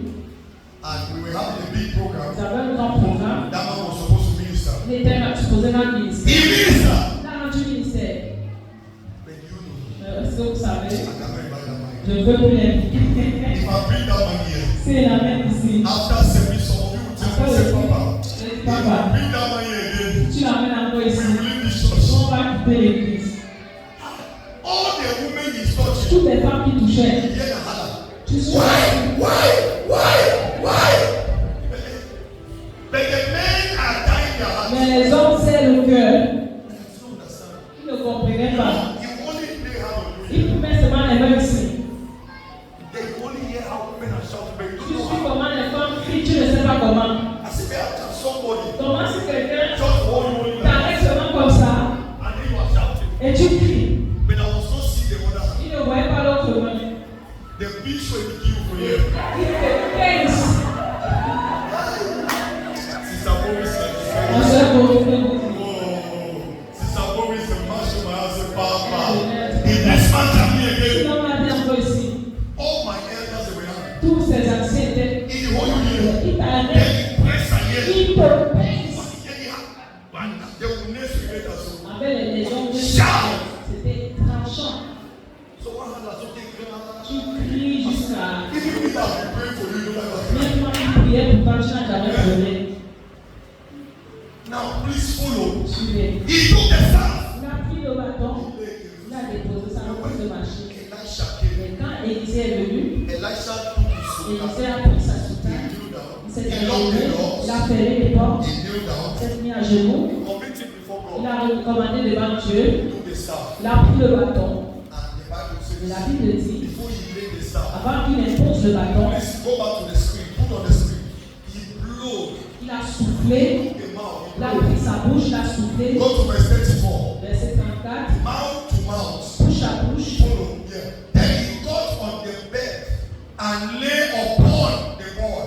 and we were having a big program.
Nous avons un grand programme.
That man was supposed to minister.
Il était supposé dans le ministère.
He ministered.
Il a rendu le ministère.
But you know,
Est-ce que vous savez?
I can't invite that man.
Je ne veux plus l'inviter.
If I bring that man here,
C'est la même ici.
after service, some of you will tell me, say, Papa, if I
Papa,
bring that man here again,
tu l'amènes encore
we
ici.
will leave this church.
On va quitter l'église.
All the women he's touching,
Toutes les femmes qui touchaient.
you hear the holler.
Tu sais.
Why? But the men are dying their heart.
Mais les hommes, c'est le cœur.
You don't understand.
Ils ne comprenaient pas.
You only lay hands
Et tu cries.
But I was not seeing the other hand.
Il ne voyait pas l'autre main.
The picture will give you for you.
Il fait pince.
Sister Boris said,
On se retrouve.
oh, Sister Boris and Marshall, my husband, Papa. In this man can be again.
Dans ma vie encore ici.
All my elders were happy.
Tous ces anciens étaient.
In the whole year,
Il t'a
then he pressed again.
Il te pince.
They will next relate us.
Avec les gens de
Shout!
c'était tranchant.
So what has something
Tu cries jusqu'à.
Even if I will pray for you, you don't have
Même quand tu priais pour toi, tu n'as jamais pleuré.
Now, please follow.
Suivez.
He took the staff.
Il a pris le bâton. Il a déposé sa main de marcher.
Elisha came.
Et quand Élisée est venu,
Elisha took his
Élisée
sword.
a pris sa
He
soutane.
kneeled down.
Il s'est
He locked the
allongé.
doors.
Il a fermé les portes.
He kneeled down.
Il s'est mis à genoux.
He committed before
Il
God.
a recommandé devant Dieu.
He took the staff.
Il a pris le bâton.
And the Bible
Et la
says,
Bible dit,
before he laid the staff,
avant qu'il impose le bâton,
please go back to the screen. Put on the screen. He blew.
il a soufflé.
The mouth.
Il a pris sa bouche, il a soufflé.
Go to verse 34.
Verset 34.
Mouth to mouth.
Bouche à bouche.
Follow. Yeah. Then he got on the bed and lay upon the boy.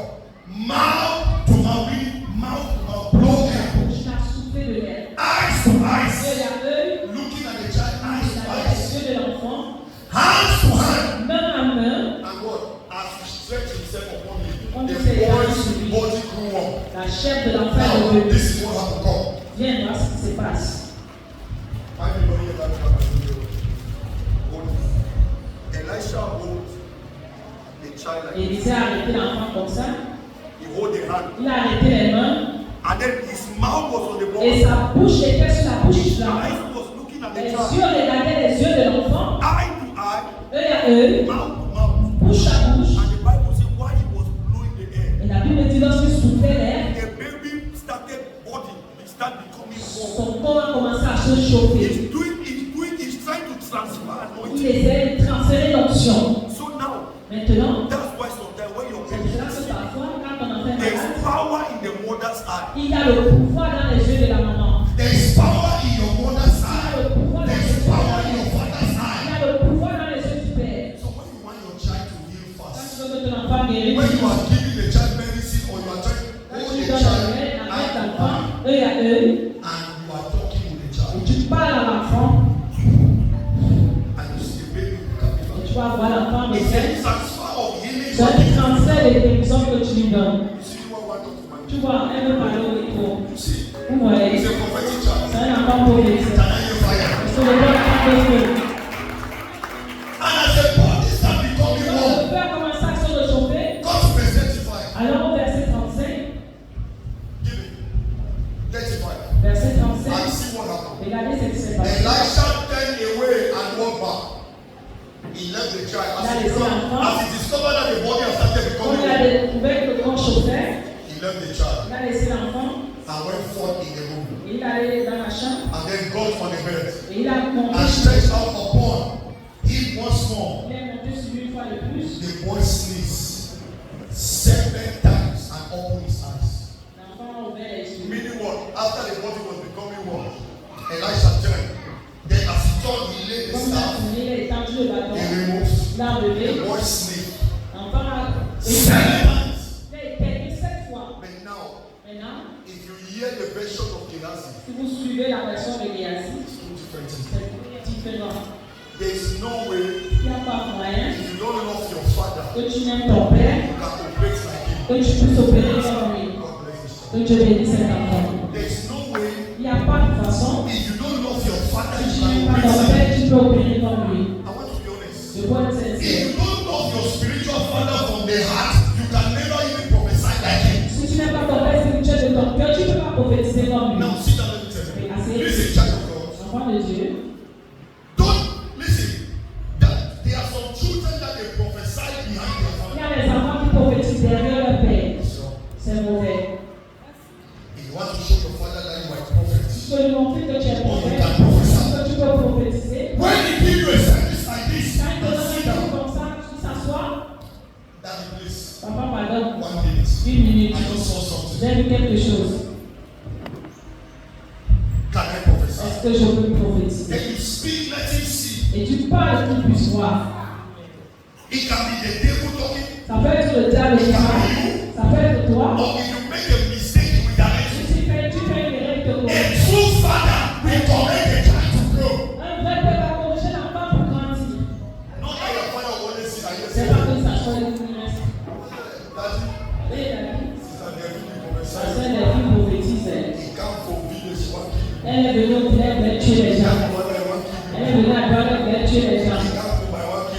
Mouth to mouth. Mouth to mouth. Blow air.
Il a soufflé de l'air.
Eyes to eyes.
Œil à œil.
Looking at the child. Eyes
Il
to
a
eyes.
les yeux de l'enfant.
Hands to hand.
Main à main.
And what? As he stretched himself upon him,
On
the
sait
boy's
pas.
body grew warm.
La chair de l'enfant est
Now,
revenue.
this is what happened. Come.
Viens voir ce qui se passe.
I didn't know you had that video. Elisha hold the child like this.
Élisée a arrêté l'enfant comme ça.
He hold the hand.
Il a arrêté les mains.
And then his mouth was on the
Et
boy.
sa bouche était sur la bouche
His
de l'enfant.
eyes was looking at the
Les
child.
yeux regardaient les yeux de l'enfant.
Eye to eye,
Œil à œil.
mouth to mouth.
Bouche à bouche.
And the Bible says while he was blowing the air,
Et la Bible dit lorsqu'il soufflait l'air,
the baby started body, it started becoming warm.
son corps a commencé à se chauffer.
He's trying to transfer
Il
anointing.
essaie de transférer l'onction.
So now,
Maintenant,
that's why sometimes when your
c'est
baby
pour cela
is
que
sick,
parfois, quand on entend
there's
malade,
power in the mother's eye.
il y a le pouvoir dans les yeux de la maman.
There is power in your mother's
Il y a
eye.
le pouvoir dans
There
les
is
yeux de
power
la
in your
mère.
father's
Il y
eye.
a le pouvoir dans les yeux du père.
So when you want your child to heal
Quand
fast,
tu veux que ton enfant guérisse,
when you are giving the child medicine or you are trying to
quand
hold
tu
the
donnes
child
la main
eye
à
to
l'enfant,
eye,
œil à œil,
and you are talking with the
et
child,
tu parles à l'enfant,
and you see the baby with the
et
capital.
tu vas voir l'enfant
It's
baisser.
a transfer of healing.
C'est un transfert de guérison que tu lui donnes.
You see what I talk to my
Tu vois, elle veut parler au micro.
You see,
Vous voyez,
it's a prophetic child.
c'est un enfant prophétique.
Can I hear fire?
Parce que le Lord a fait feu.
And as the body start becoming
Quand
warm,
le feu a commencé à se réchauffer,
God to verse 35.
alors au verset 35,
Give it. 35.
verset
And
35,
see what happened.
regardez ce qui s'est passé.
Elisha turned away and walked back. He left the child. As he discovered that the body had started
Quand
becoming
il a
warm,
découvert que le corps chauffait,
he left the child
il a laissé l'enfant,
and went forth in the room.
et il est allé dans la chambre,
And then got on the bed
et il a monté
and
sur
stretched out upon him once more.
il est monté sur lui une fois de plus.
The boy sneezed 7 times and opened his eyes.
L'enfant a ouvert les yeux.
Meaning what? After the body was becoming warm, Elisha turned. Then as he turned, he laid the
Comme il a
staff.
tourné, il a étendu le bâton,
He removed.
il a enlevé,
The boy sneezed
l'enfant a
7 times.
il a éternué 7 fois.
But now,
Maintenant,
if you hear the version of Gehazi,
si vous suivez la version de Géasi,
it's two different things.
c'est différent.
There is no way,
Il n'y a pas moyen
if you don't love your father,
que tu n'aimes ton père,
you can operate like him.
que tu puisses opérer comme lui.
God bless you.
Que Dieu bénisse cet enfant.
There is no way,
Il n'y a pas de façon,
if you don't love your father,
si
you
tu n'aimes
can
pas ton
operate like him.
père, tu peux opérer comme lui.
I want to be honest.
Je vois être
If
sincère.
you don't love your spiritual father from the heart, you can never even prophesy like him.
Si tu n'aimes pas ton père spirituel de ton cœur, tu ne peux pas prophétiser comme lui.
Now sit down and tell me. Listen, child of God.
Enfant de Dieu,
Don't listen. That there are some children that they prophesy behind their
il
father.
y a des enfants qui prophétisent derrière leur père.
So,
C'est mauvais.
if you want to show your father that you are a prophet,
Tu peux lui montrer que tu es
or you
prophète,
can prophesy.
que tu peux prophétiser.
When he give you a service like this,
Quand il te
and
donne
sit
un
down,
truc comme ça, tu s'assois.
that please,
Papa, pardon.
1 minute.
1 minute.
I just saw something.
J'ai vu quelque chose.
Can I prophesy?
Est-ce que je peux prophétiser?
Then you speak
Et tu parles qu'il puisse voir.
It can be the devil talking.
Ça peut être le diable qui parle. Ça peut être toi.
Or if you make a mistake with direction.
Si tu fais une erreur de
A true father will correct the child to grow.
un vrai père va corriger l'enfant pour grandir.
Not that your father will always sit and you
C'est
say,
pas que ça soit le ministre.
Daddy,
Oui, David.
sister David,
Ça c'est les filles prophétisées.
he can't forbid the swag.
Elle est venue au village, elle tuer les gens. Elle est venue à droite, elle tuer les gens.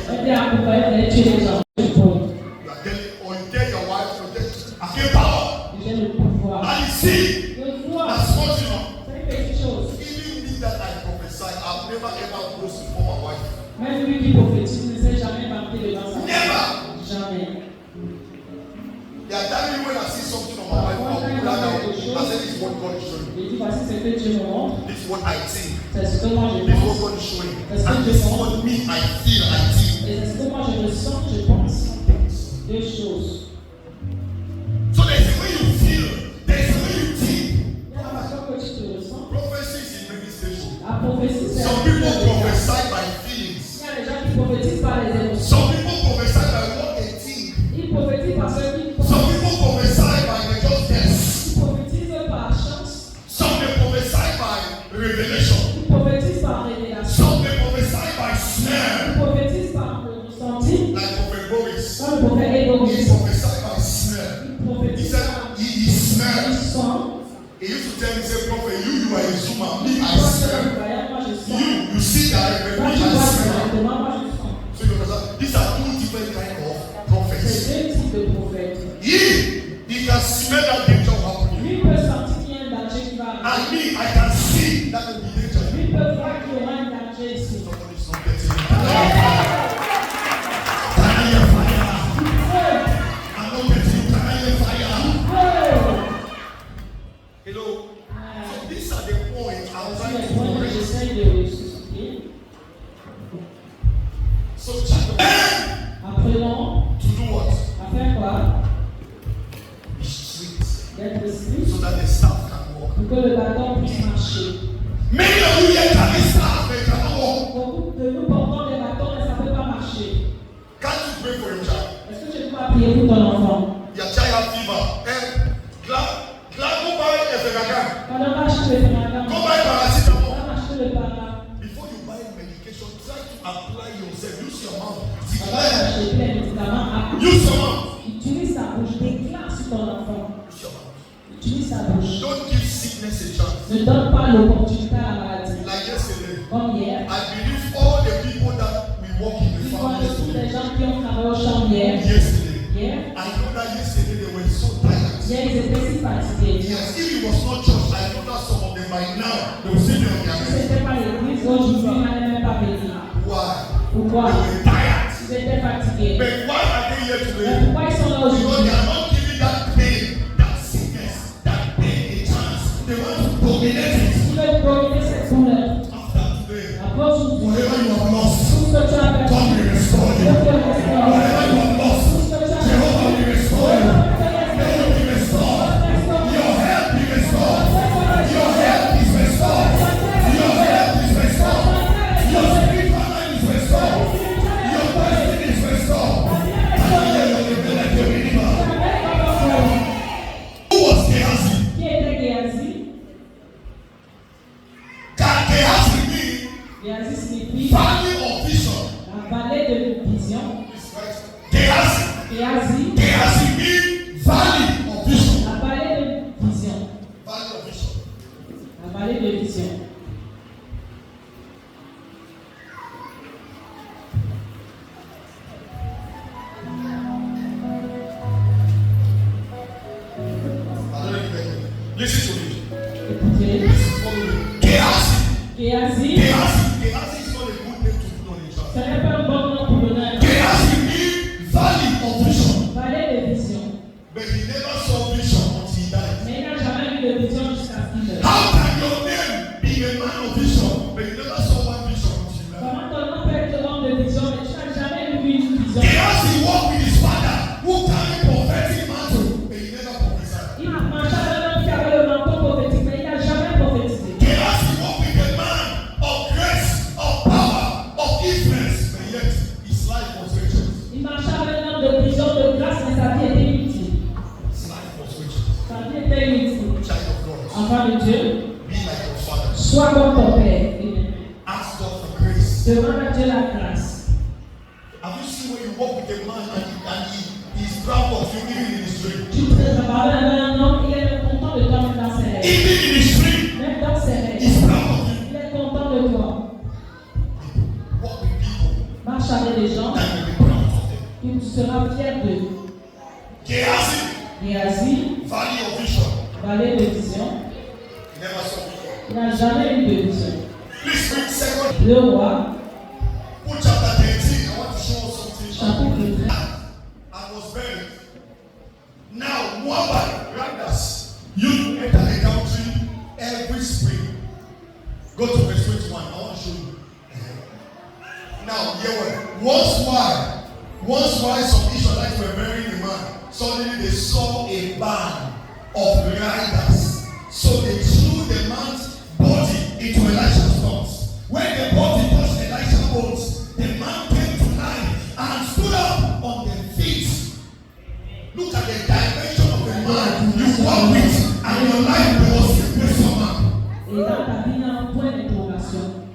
Elle est accompagnée, elle tuer les gens.
J'ai power.
J'ai le pouvoir.
And you see,
Le pouvoir.
that's what you know.
C'est une petite chose.
Even me that I prophesy, I've never ever boasted before my wife.
Même lui qui prophétise ne s'est jamais vanté devant sa
Never.
Jamais.
There are times when I see something on my wife, I'll pull that out. I say, this is what God is showing.
Il dit voici ce que Dieu me montre.
This is what I think.
C'est ce que moi je
This is what
pense.
God is showing. And this is what me I feel.
Et c'est ce que moi je ressens, je pense. Deux choses.
So there's a way you feel, there's a way you think.
Il y a la façon que tu te ressens.
Prophecy is in many stations.
La prophétie, c'est
Some people prophesy by feelings.
Il y a des gens qui prophétisent par les émotions.
Some people prophesy by what they think.
Ils prophétisent parce qu'ils
Some people prophesy by they just guess.
Ils prophétisent par chance.
Some they prophesy by revelation.
Ils prophétisent par révélation.
Some they prophesy by
Ils
snare.
prophétisent par le ressenti.
Like Prophet Boris.
Quand le prophète est dans
He prophesied by snare.
il
He
prophétise
said
par
he snare.
le son.
He used to tell me, say, Prophet, you are a zoomer. Me, I
Moi,
snare.
je sens.
You see that, but
Quand
me,
tu
I
vois
snare.
directement, moi je sens.
So you understand? These are two different kind of prophets.
C'est deux types de prophètes.
He can smell that danger happening.
Lui peut sentir qu'il y a un danger qui va
And
arriver.
me, I can see that will be danger.
Lui peut voir qu'il y aura un danger ici.
Somebody's not getting it. Can I hear fire? I'm not getting it. Can I hear fire? Hello? So these are the points I'm
C'est
trying
le
to
point que
correct.
j'essaie de susciter.
So chapter
Apprenons
to do what?
à faire quoi?
Be strict.
D'être strict
So that the staff can walk.
pour que le bâton puisse marcher.
Many of you here carry staff, but cannot walk.
Beaucoup de nous portons des bâtons et ça ne peut pas marcher.
Can't you pray for your child?
Est-ce que tu peux pas prier pour ton enfant?
Your child has fever. Go buy a Ferragam.
Quand on va acheter le paragraphe,
Go buy
on
paracetamol.
va acheter le paragraphe.
Before you buy medication, try to apply yourself. Use your mouth.
On va acheter les médicaments.
Use your mouth.
Utilise ta bouche, déclare sur ton enfant.
Use your mouth.
Utilise ta bouche.
Don't give sickness a chance.
Ne donne pas l'opportunité à la maladie.
Like yesterday,
Comme hier,
I believe all the people that we work in the
tu
family
vois tous les
yesterday.
gens qui ont travaillé au champ hier. Hier,
I know that yesterday they were so tired.
hier ils étaient si fatigués.
Yes, if it was not church, I know that some of them by now they will still be on their
Si
bed.
ce n'était pas l'église, aujourd'hui, ils n'allaient même pas venir.
Why?
Pourquoi?
They were tired.
Ils étaient fatigués.
But why are they here
Mais
today?
pourquoi ils sont là
Because they
aujourd'hui?
are not giving that pain, that sickness, that pain a chance. They want to dominate it.
Ils veulent dominer cette douleur.
After today,
Après aujourd'hui,
whatever you have lost,
tout ce que tu as perdu,
God will restore
Dieu
you.
te restaure.
Whatever you have lost,
Tout ce que tu as perdu,
Jehovah will restore you.
Dieu te
They will be restored.
restaure.
Your health be restored. Your health is restored. Your health is restored. Your spiritual life is restored. Your destiny is restored. Who was Gehazi?
Qui était Géasi?
Gehazi means
Géasi signifie
valley of vision.
la vallée de vision.
Gehazi.
Géasi,
Gehazi means valley of vision.
la vallée de vision.
Valley of vision.
La vallée de vision.
Listen to me.
Écoutez,
Follow me. Gehazi.
Géasi,
Gehazi is not a good name to put on a child.
ce n'est pas un bon nom pour donner un nom.
Gehazi means valley of vision.
Vallée de vision.
But he never saw vision until he died.
Mais il n'a jamais vu de vision jusqu'à ce qu'il meure.
How can your name be a man of vision, but you never saw one vision until you died?
Comment ton nom peut être homme de vision, mais tu n'as jamais vu une vision?
Gehazi walked with his father, who carried prophetic mantle, but he never prophesied.
Il a marché avec un homme qui avait le manteau prophétique, mais il n'a jamais prophétisé.
Gehazi walked with a man of grace, of power, of
De rendre à Dieu la grâce.
Have you seen when you walk with a man and he's proud of you even in the street?
Tu te parles avec un homme, il est content de toi même dans ses rêves.
Even in the street,
Même dans ses rêves.
he's proud of you.
Il est content de toi.
Walk with people
Marche avec les gens,
that will be proud of them.
et tu seras fier d'eux.
Gehazi,
Géasi,
valley of vision.
vallée de vision,
He never saw vision.
il n'a jamais eu de vision.
Please read second
Le roi,
Book chapter 13. I want to show us something.
chapitre 13.
I was buried. Now, Moabite riders used to enter the country every spring. Go to verse 21. I want to show you. Now, once while some Israelites were burying a man, suddenly they saw a band of riders. So they threw the man's body into Elisha's bones. When the body touched Elisha's bones, the man came to life and stood up on their feet. Look at the dimension of the man you walk with, and your life was replaced for man.
Et dans ta vie, il y a un point d'interrogation.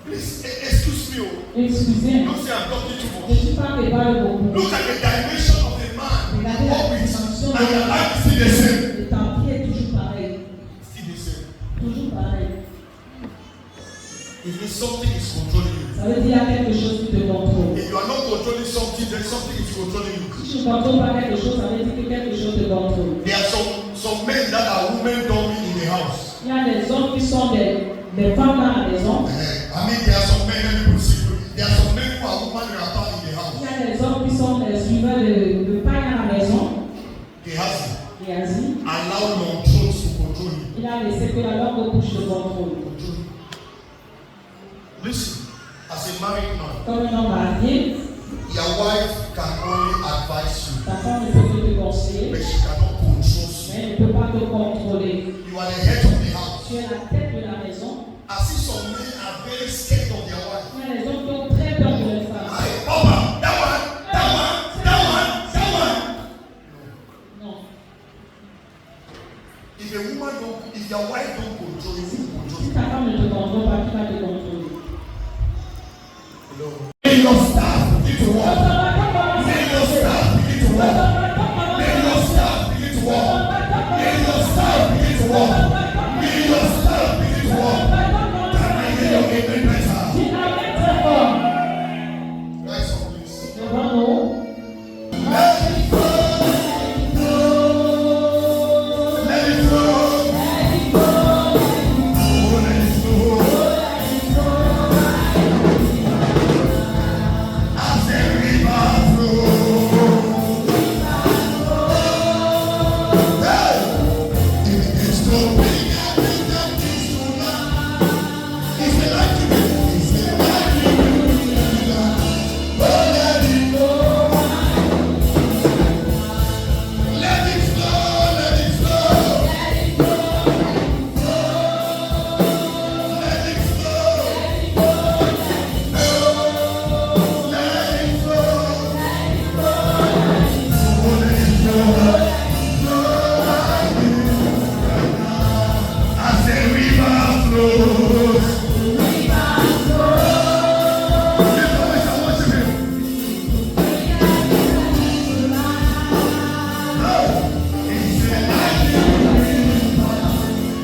Please, excuse me.
Excusez-moi.
Don't say I'm talking too
Je
much.
ne suis pas préparé beaucoup.
Look at the dimension of the man you walk with, and your life is still the same.
Et ta vie est toujours pareille.
Still the same.
Toujours pareil.
It means something is controlling you.
Ça veut dire qu'il y a quelque chose qui te contrôle.
If you are not controlling something, then something is controlling you.
Si tu ne contrôles pas quelque chose, ça veut dire que quelque chose te contrôle.
There are some men that are women dummy in the house.
Il y a des hommes qui sont des femmes dans la maison.
I mean, there are some men, let me put it simply. There are some men who are women rapper in the house.
Il y a des hommes qui sont des suiveurs de paille à la maison.
Gehazi allow your throat to control you.
Il a laissé que la langue bouche le contrôle.
Listen, as a married man,
Comme un homme marié,
your wife can only advise you,
ta femme ne peut que te conseiller,
but she cannot control you.
mais elle ne peut pas te contrôler.
You are the head of the house.
Tu es la tête de la maison.
I see some men are very scared of their wife.
Il y a des hommes qui ont très peur de leur femme.
Hey, Papa, that one.
Non.
If your wife don't control you, who control
Si
you?
ta femme ne te contrôle pas, qui va te contrôler?
May your staff begin to walk. May your staff begin to walk. May your staff begin to walk. May your staff begin to walk. May your staff begin to walk. Can I hear your amen better?
Si la main très fort,
Rise up, please.
devant nous,
Let it flow. Let it flow. Oh, let it flow. As the river flows. Hey! It begins to bring everything to life. It's a life to be. It's a life to be. Oh, let it flow. Let it flow. Let it flow. Let it flow. Let it flow. Oh, let it flow. As the river flows. Lift your voice and worship Him. It's a life to be.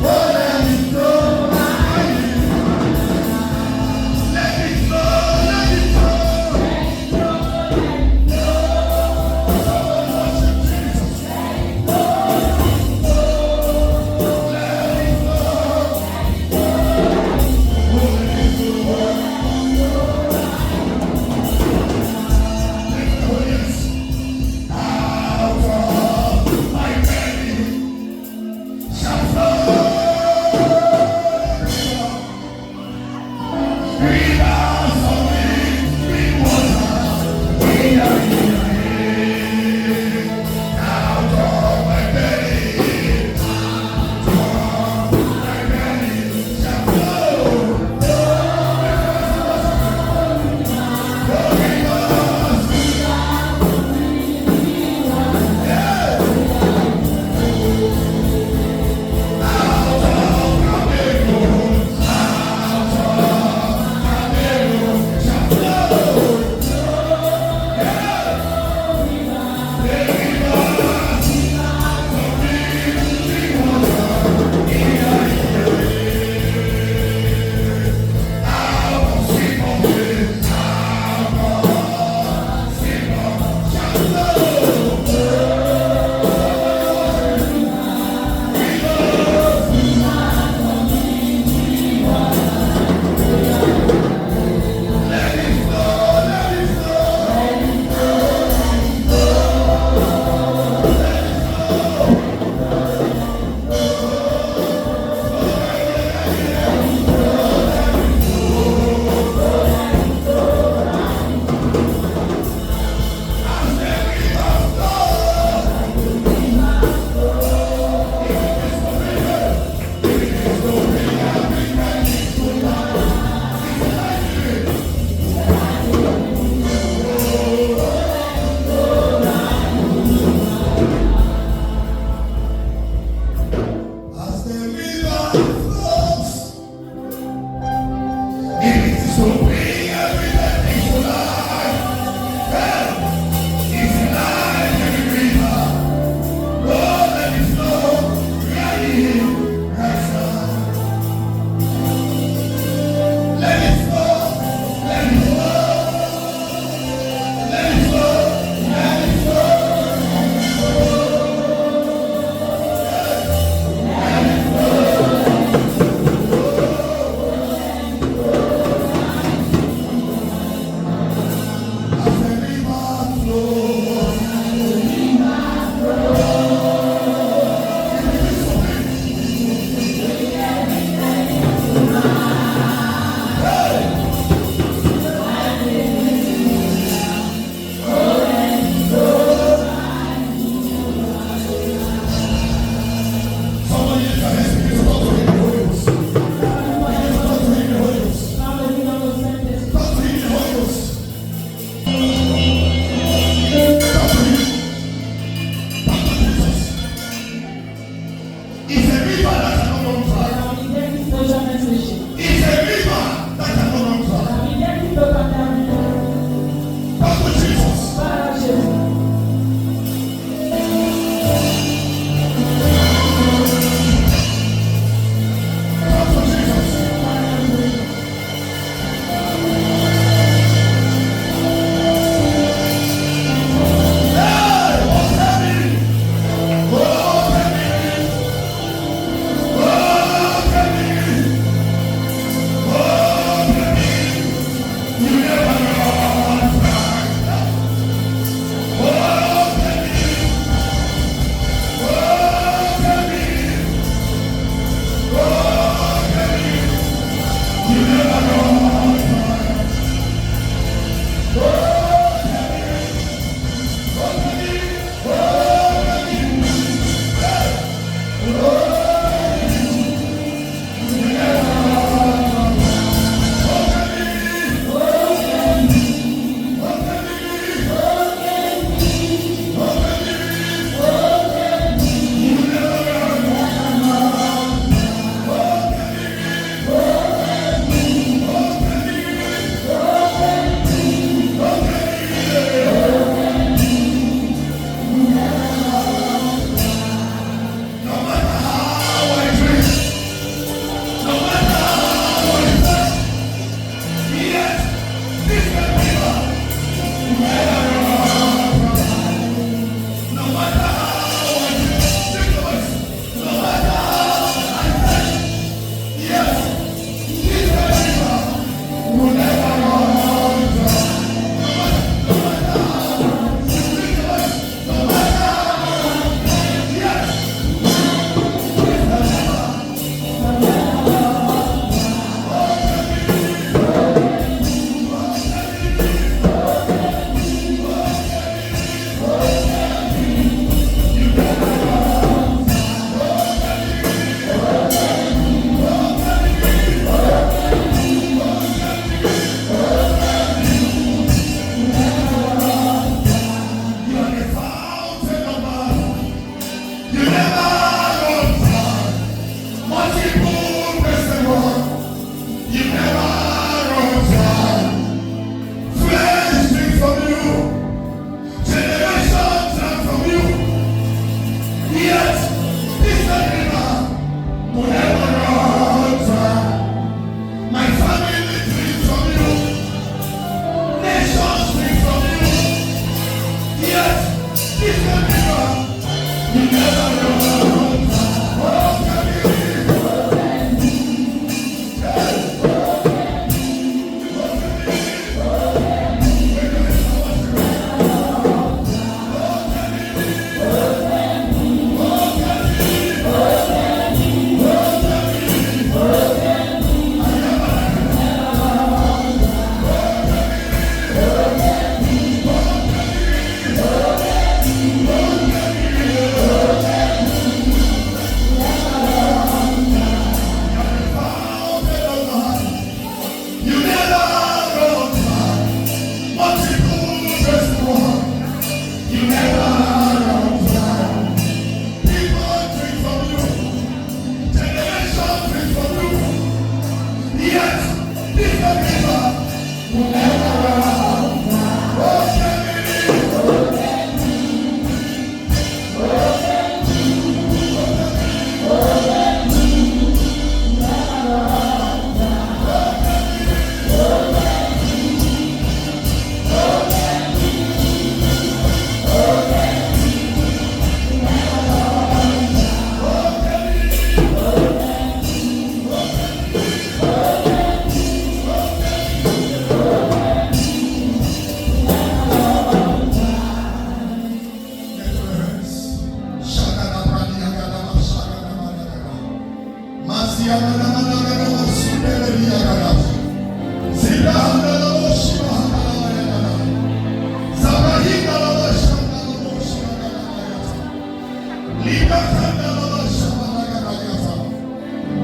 Oh, let it flow. Let it flow. Let it flow. Worship Jesus. Let it flow.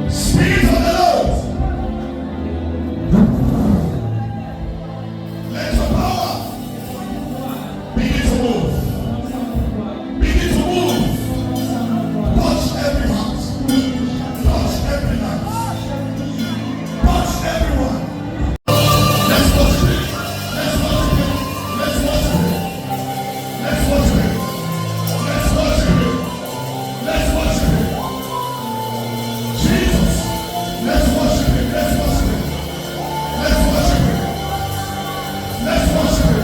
Spirit of the Lord, let your power begin to move. Begin to move. Touch every heart. Touch every life. Touch everyone. Let's worship it. Let's worship it. Let's worship it. Let's worship it. Let's worship it. Let's worship it. Jesus. Let's worship it. Let's worship it. Let's worship it. Let's worship it.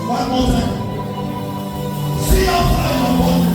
One more time. See how far you are.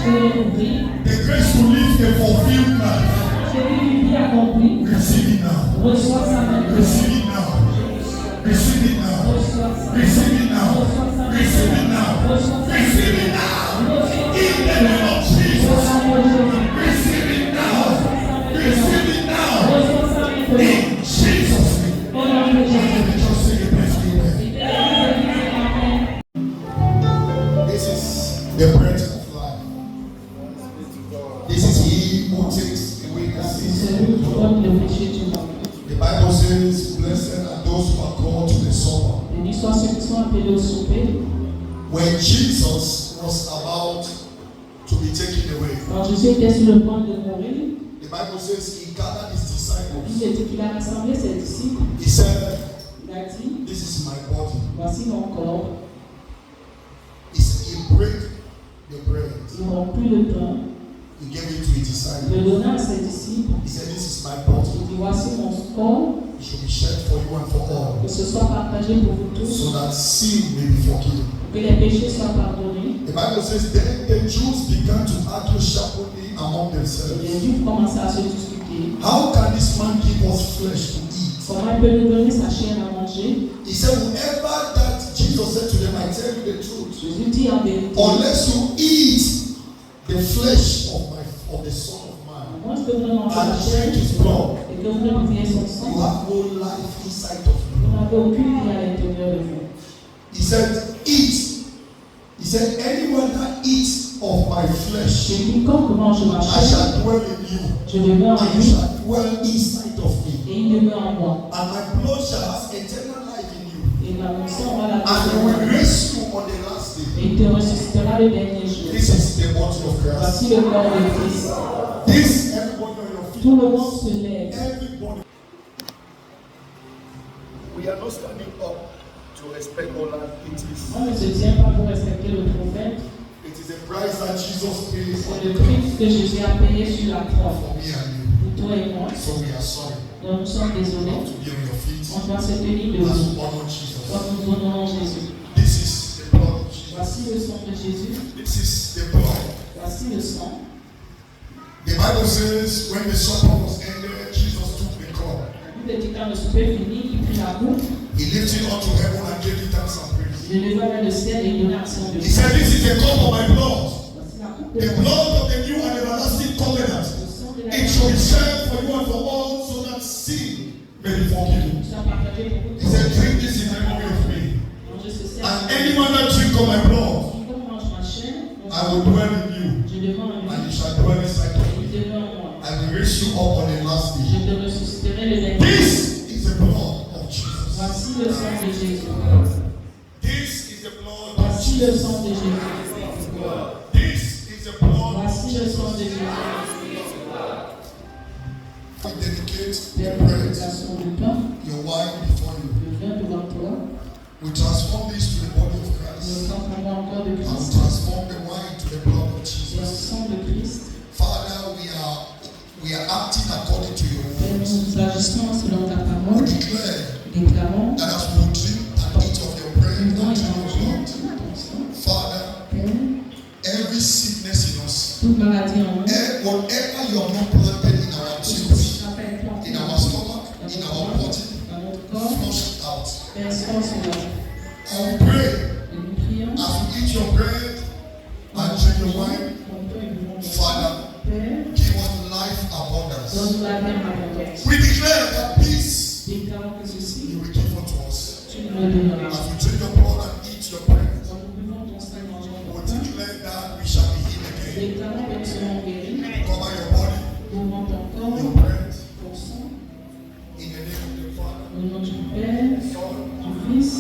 The grace to live a fulfilled life. Receive it now. Receive it now. Receive it now. Receive it now. Receive it now. Receive it now. In the name of Jesus. Receive it now. Receive it now. In Jesus' name. Just sing a praise to Him. This is the bread of life. This is He who takes away the sins. The Bible says, blessed are those who are called to the supper. When Jesus was about to be taken away, the Bible says he gathered his disciples. He said, this is my body. He said, he broke the bread. He gave it to his disciples. He said, this is my body. It should be shed for you and for all. So that sin may be forgiven. The Bible says, then the Jews began to argue sharply among themselves. How can this man give us flesh to eat? He said, whoever that Jesus said to them, I tell you the truth. Unless you eat the flesh of the Son of Man and drink his blood, you have no life inside of you. He said, eat. He said, anyone that eats of my flesh, I shall dwell in you, and you shall dwell inside of me, and my blood shall have eternal life in you, and I will raise you on the last day. This is the body of Christ. This, everybody on your feet. Everybody. We are not standing up to respect all activities. It is a price that Jesus paid for me and you. So we are sorry.
Donc nous sommes désolés.
Not to be on your feet.
On doit se tenir debout.
As we honor Jesus.
Comme nous honorons Jésus.
This is the blood of Jesus.
Voici le sang de Jésus.
This is the blood.
Voici le sang.
The Bible says when the supper was ended, Jesus took the cup.
Quand le souper fini, il prit la coupe.
He lifted up to heaven and gave it thanks and praise.
Il leva vers le ciel et il donna action de
He said, this is the cup of my blood.
Voici la coupe
The blood of the new and everlasting covenant. It shall be shed for you and for all, so that sin may be forgiven. He said, drink this in memory of me. And anyone that drink of my blood, I will dwell in you, and you shall dwell inside of me. I will raise you up on the last day. This is the blood of Jesus.
Voici le sang de Jésus.
This is the blood of
Voici le
Jesus.
sang de Jésus.
This is the blood of
Voici le sang de Jésus.
We dedicate the
Père,
bread,
prédication du pain,
your wine before you.
le vin devant toi.
We transform this to the body of
Nous
Christ.
transformons encore de
And we
Christ.
transform the wine to the blood of
Et au
Jesus.
sang de Christ.
Father, we are acting according to your
Père,
words.
nous agissons selon ta
We
parole.
declare
Déclarons.
that as we drink and eat of your bread and
Nous
drink of your blood,
ton sang.
Father,
Père,
every sickness in us,
toute maladie en nous.
whatever you have not planted in our teeth, in our stomach, in our body,
Dans notre corps.
flush it out.
Père, sois cela.
And we pray
Et nous prions.
as we eat your bread and drink your wine, Father,
Père,
give us life abundance.
donne-nous la vie abondante.
We declare that peace
Déclarons que ceci,
you will give unto us.
tu nous le donneras.
As we drink your blood and eat your bread,
Quand nous buvons ton sang et mangeons
we
ton pain,
declare that we shall be healed again.
déclarons que nous serons guéris.
Cover your body,
Ouvrons ton corps,
your bread,
ton sang,
in the name of the Father,
au nom du Père,
Son,
du Fils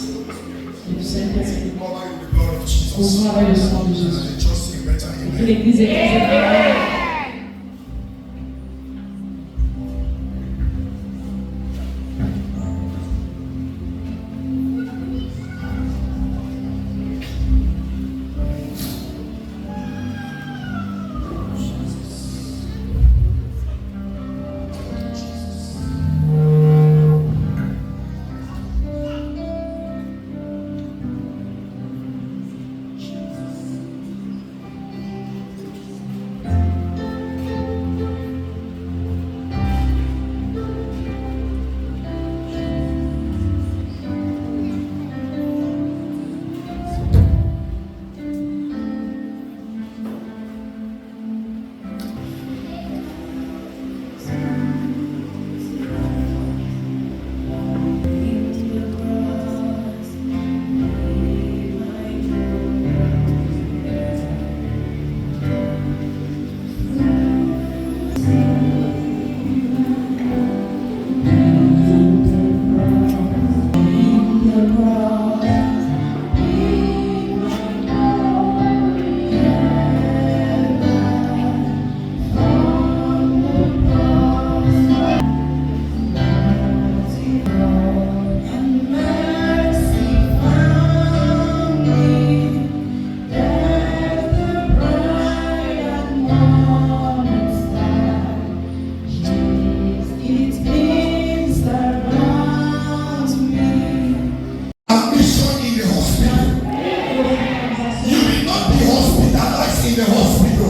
et du Saint-Esprit.
cover you with the blood of Jesus.
Ouvrons avec le sang de
And
Jésus.
the church say better,
Que
amen.
l'Église est Amen.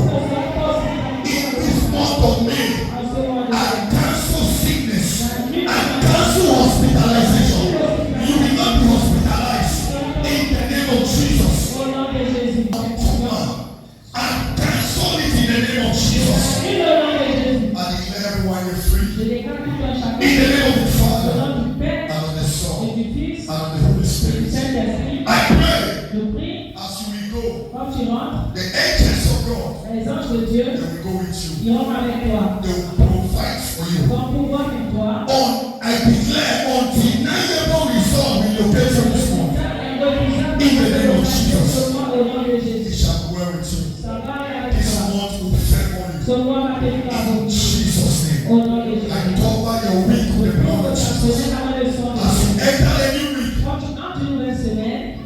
In this month of May, I cancel sickness. I cancel hospitalization. You will not be hospitalized. In the name of Jesus. I cancel it in the name of Jesus. I declare everyone is free. In the name of the Father, and of the Son, and of the Holy Spirit. I pray as you will go, the angels of God, they will go with you. They will provide for you. I declare undeniable result will locate you this morning. In the name of Jesus. It shall be well with you. This month will favor you. In Jesus' name. I cover your week with the blood of Jesus. As you enter a new week,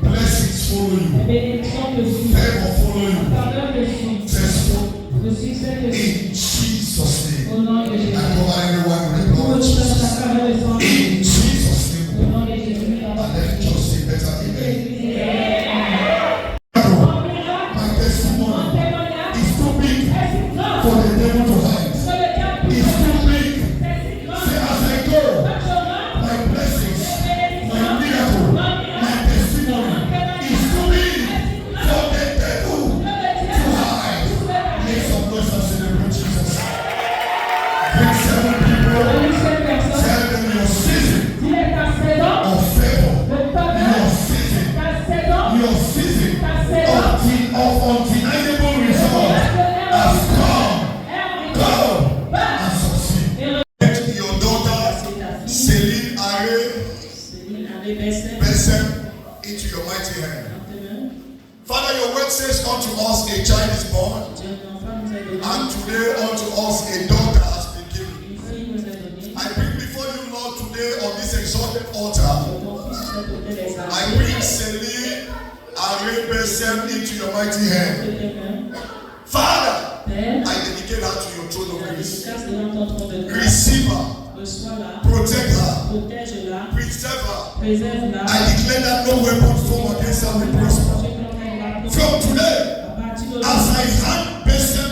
blessings follow you. Favor follow you. Successful. In Jesus' name. I cover everyone with the blood of Jesus. In Jesus' name. And let just say better amen. My testimony is too big for the devil to hide. It's too big. Say as I go, my blessings, my miracle, my testimony is too big for the devil to hide. Make some noise and celebrate Jesus. Bring 7 people. Tell them your season of favor. Your season of undeniable result has come. Go and succeed. Your daughter, Celine Are Besem, into your mighty hand. Father, your word says unto us a child is born, and today unto us a daughter has been given. I bring before you, Lord, today on this exalted altar, I bring Celine Are Besem into your mighty hand. Father, I dedicate her to your throne of grace. Receive her, protect her, preserve her. I declare that no weapon formed against her will prosper. From today, as I hand Besem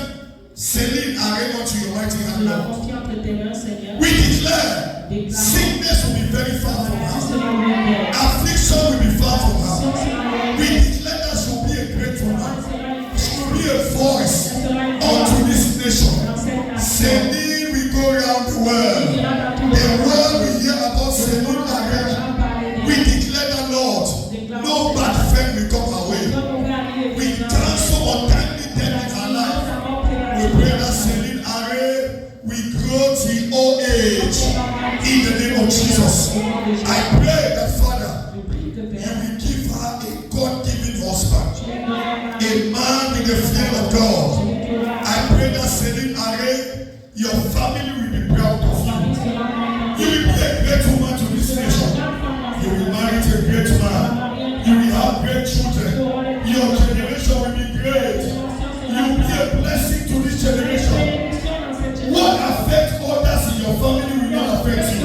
Celine Are unto your mighty hand, Lord, we declare sickness will be very far from her. Affliction will be far from her. We declare that she will be a great woman. She will be a voice unto this nation. Celine will go around the world. The world will hear about Celine Are. We declare that, Lord, no bad friend will come her way. We cancel untimely death in her life. We pray that Celine Are will grow till old age. In the name of Jesus. I pray that, Father, you will give her a God-given husband. A man with the fear of God. I pray that Celine Are, your family will be proud of you. You will be a great woman to this nation. You will marry a great man. You will have great children. Your generation will be great. You will be a blessing to this generation. What affects others in your family will not affect you.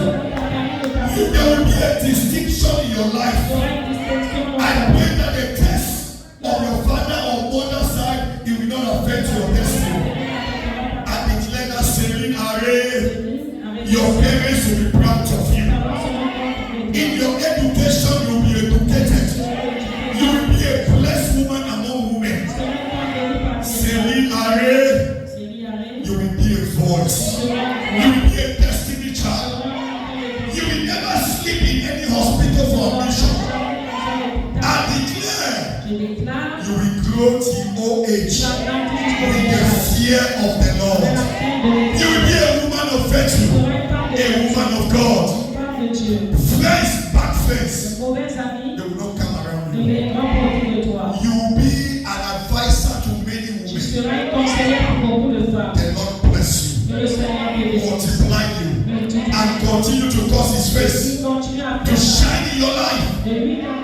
There will be a distinction in your life. I pray that the test of your father or mother's side, it will not affect your destiny. I declare that Celine Are, your parents will be proud of you. In your education, you will be educated. You will be a blessed woman among women. Celine Are, you will be a voice. You will be a destiny child. You will never sleep in any hospital for admission. I declare you will grow till old age with the fear of the Lord. You will be a woman of virtue, a woman of God. Friends, bad friends, they will not come around you. You will be an advisor to many women. The Lord bless you, multiply you, and continue to cause His face to shine in your life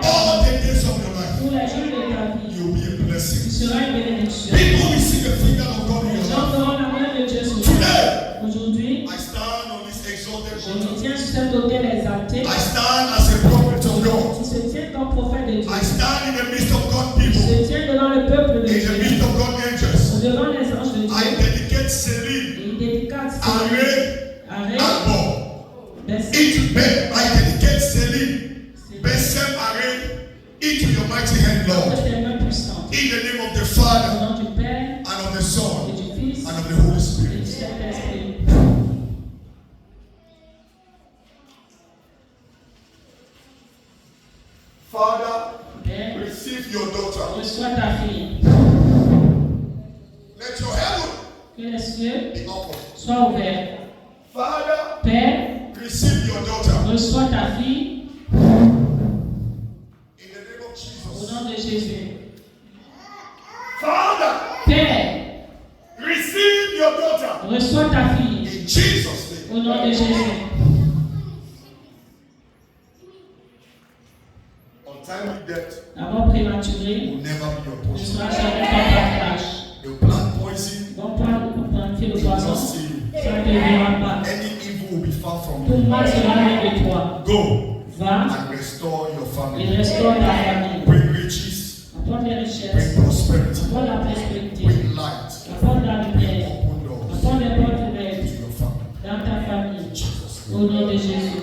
all the days of your life. You will be a blessing. People will see the finger of God in your life. Today, I stand on this exalted altar. I stand as a prophet of God. I stand in the midst of God's people. In the midst of God's angels.
de Dieu.
I dedicate Céline
Et il dédicace
Arrêt Albo
Bessem.
I dedicate Céline Bessem Arrêt into your mighty hand, Lord.
Tes mains puissantes.
In the name of the
Au
Father
nom du Père
and of the Son
et du Fils
and of the Holy
et
Spirit.
du Saint-Esprit.
Father,
Père,
receive your daughter.
reçois ta fille.
Let your heaven
Que les cieux
be open.
soient ouverts.
Father,
Père,
receive your daughter.
reçois ta fille
In the name of
au
Jesus.
nom de Jésus.
Father,
Père,
receive your daughter.
reçois ta fille
In Jesus' name.
au nom de Jésus.
Untimely death
La mort prématurée
will never be your
ne
portion.
sera jamais ton partage.
They will plant poison.
Ils vont planifier le
They will
poison.
not see you.
Ça ne te verra pas.
Any evil will be far from
Tout
you.
mal sera loin de toi.
Go
Va
and restore your
et
family.
restaure ta famille.
Bring riches.
Apporte les richesses.
Bring prosperity.
Apporte la prospérité.
Bring light.
Apporte la lumière.
Open doors
Apporte les portes ouvertes
to your family.
dans ta famille.
In Jesus'
Au
name.
nom de Jésus.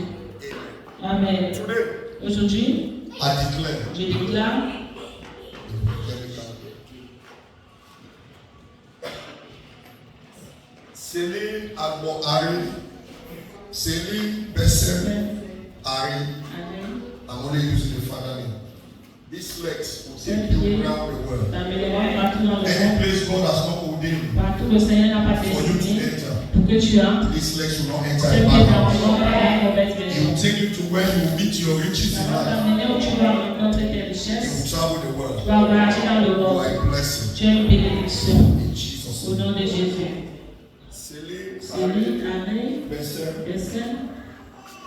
Amen.
Today,
Aujourd'hui,
I declare.
je déclare
Céline Albo Ari, Céline Bessem Ari.
Amen.
I'm only using the father name. These legs will take you around the world.
T'amèneras partout dans le
Any
monde.
place God has not ordained
Partout le Seigneur n'a pas
for you to
destiné
enter,
pour que tu entres.
these legs will not enter
Ces
a
pieds
bad
n'entreront
house.
pas dans une mauvaise
He
maison.
will take you to where you will meet your riches
Ça
in
va
life.
t'amener où tu vas rencontrer tes
You will
richesses.
travel the
Tu
world.
vas voyager dans le
You are
monde.
a blessing
Tu es une bénédiction.
in Jesus'
Au
name.
nom de Jésus.
Céline
Céline,
Ari
Amen,
Bessem,
Bessem,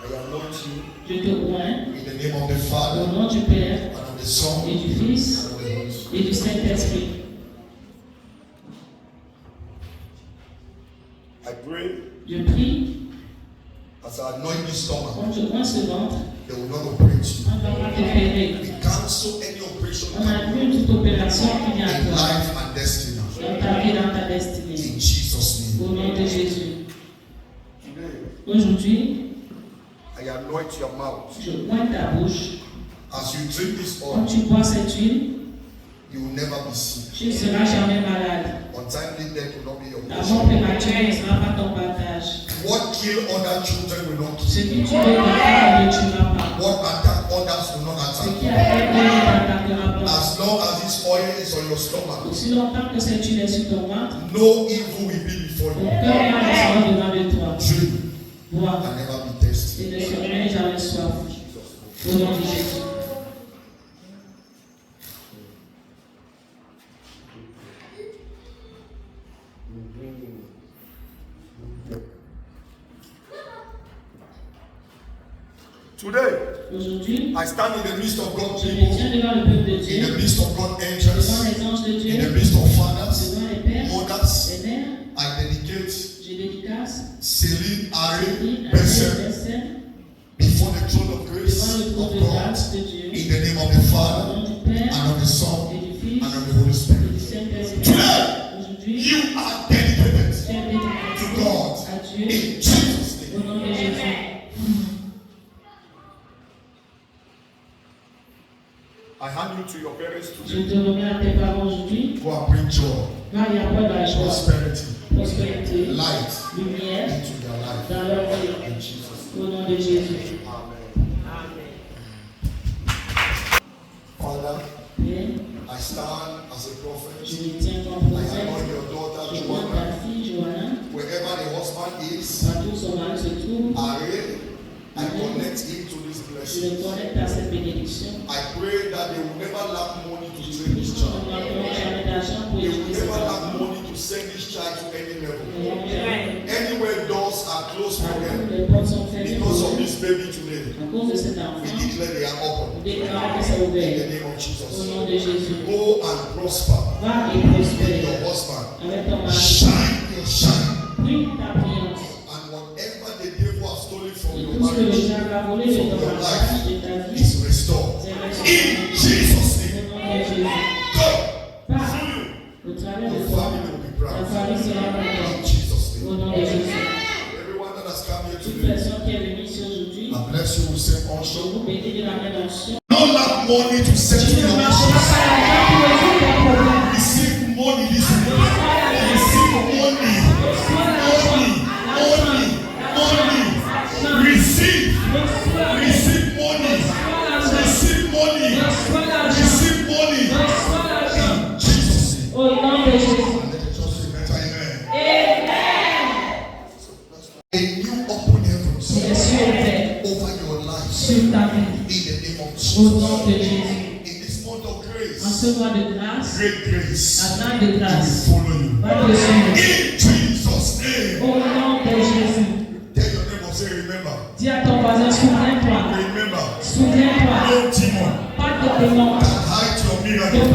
I anoint you
je te oins
in the name of the
au
Father
nom du Père
and of the Son
et
and
du Fils
of the Holy Spirit.
et du Saint-Esprit.
I pray
Je prie,
as I anoint this stomach,
quand je oins ce ventre,
they will not operate you.
on ne va pas te fermer.
We cancel any operation
On annule toute opération qui vient à
in
toi,
life and destiny.
dans ta vie, dans ta destinée.
In Jesus'
Au
name.
nom de Jésus.
Today,
Aujourd'hui,
I anoint your mouth.
je oins ta bouche.
As you drink this
Quand
oil,
tu bois cette huile,
you will never be sick.
tu ne seras jamais malade.
Untimely death will not be your
La
portion.
mort prématurée ne sera pas ton partage.
What kill other children will not
Ce
kill.
qui tue les enfants ne tuera pas.
What attack others will not
Ce
attack
qui
you.
attaque ne t'attaquera pas.
As long as this oil is on your stomach,
Aussi longtemps que cette huile est sur ton ventre,
no evil will be before
ton
you.
cœur mal ne sera devant de toi.
Drink
Bois
and never be thirsty.
et ne serai jamais soif. Au nom de Jésus.
Today,
Aujourd'hui,
I stand in the midst of God's
je me
people,
tiens devant le peuple de
in the
Dieu,
midst of God's
devant
angels,
les anges de
in the
Dieu,
midst of fathers,
devant les pères,
mothers.
les mères.
I dedicate
Je dédicace
Céline Ari
Céline,
Bessem
Amen, Bessem,
before the throne of grace
devant le
of
trône de
God,
grâce de Dieu,
in the name of the
au
Father
nom du Père
and of the Son
et du Fils
and of the Holy
et
Spirit.
du Saint-Esprit.
Today,
Aujourd'hui,
you are dedicated
tu es dédié
to God
à Dieu
in Jesus'
au
name.
nom de Jésus.
I hand you to your parents
Je
today.
te remets à tes parents aujourd'hui.
Go and bring joy,
Va y apporte la joie,
prosperity,
prospérité,
light
lumière
into their life.
dans leur vie.
In Jesus'
Au nom de Jésus.
name. Amen. Father,
Père,
I stand as a prophet.
je me tiens comme
I
prophète.
anoint your daughter
Je vois
Joanna.
ta fille Joanna,
Wherever the husband is,
partout son mari se trouve.
I connect him to this
Je
blessing.
le connecte à cette bénédiction.
I pray that they will never lack money to train this
Nous
child.
n'aurons jamais d'argent pour
They will
éduquer cet
never lack
enfant.
money to send this child to any level.
Nous n'aurons jamais.
Anywhere doors are closed for
Partout
them
les portes sont fermées
because
pour
of
eux.
this baby today,
À cause de cet
we
enfant,
declare they are
nous
open.
déclarons que c'est
In the
ouvert.
name of
Au
Jesus.
nom de Jésus.
Go and prosper
Va et
with
prospère
your husband.
avec ton mari.
Shine your shine.
Prie ta priance.
And whatever the devil has stolen from
Et
your
tout ce que le
marriage
diable a volé de ton mariage, de ta vie,
is restored.
c'est
In
restauré.
Jesus' name.
Au nom de Jésus.
Go.
Pars au travers de
Your
toi.
family will be
Ta
proud.
famille sera pour toi.
In Jesus'
Au
name.
nom de Jésus.
Everyone that has come here
Toute
today,
personne qui est venue ici aujourd'hui,
I bless you with same
je
unction.
vous bénis de la main d'onction.
Don't lack money to
Tu
settle
ne
your
marcheras
issues.
pas l'argent pour résoudre tes problèmes.
Receive money this week. Receive money. Money. Receive. Receive money. Receive money. Receive money. In Jesus' name.
Au nom de Jésus.
And let the church say better amen.
Amen.
A new open heavens
Les cieux ouverts
over your life
sur ta vie.
in the name of
Au nom de
Jesus.
Jésus.
In this month of
En
grace,
ce mois de grâce,
great grace
la grâce de
will
grâce
follow you.
va te suivre.
In Jesus' name.
Au nom de Jésus.
Tell your neighbor, say, remember.
Dis à ton voisin, souviens-toi.
Remember.
Souviens-toi.
No demon
Pas de démon
can hide your
ne
miracle.
peut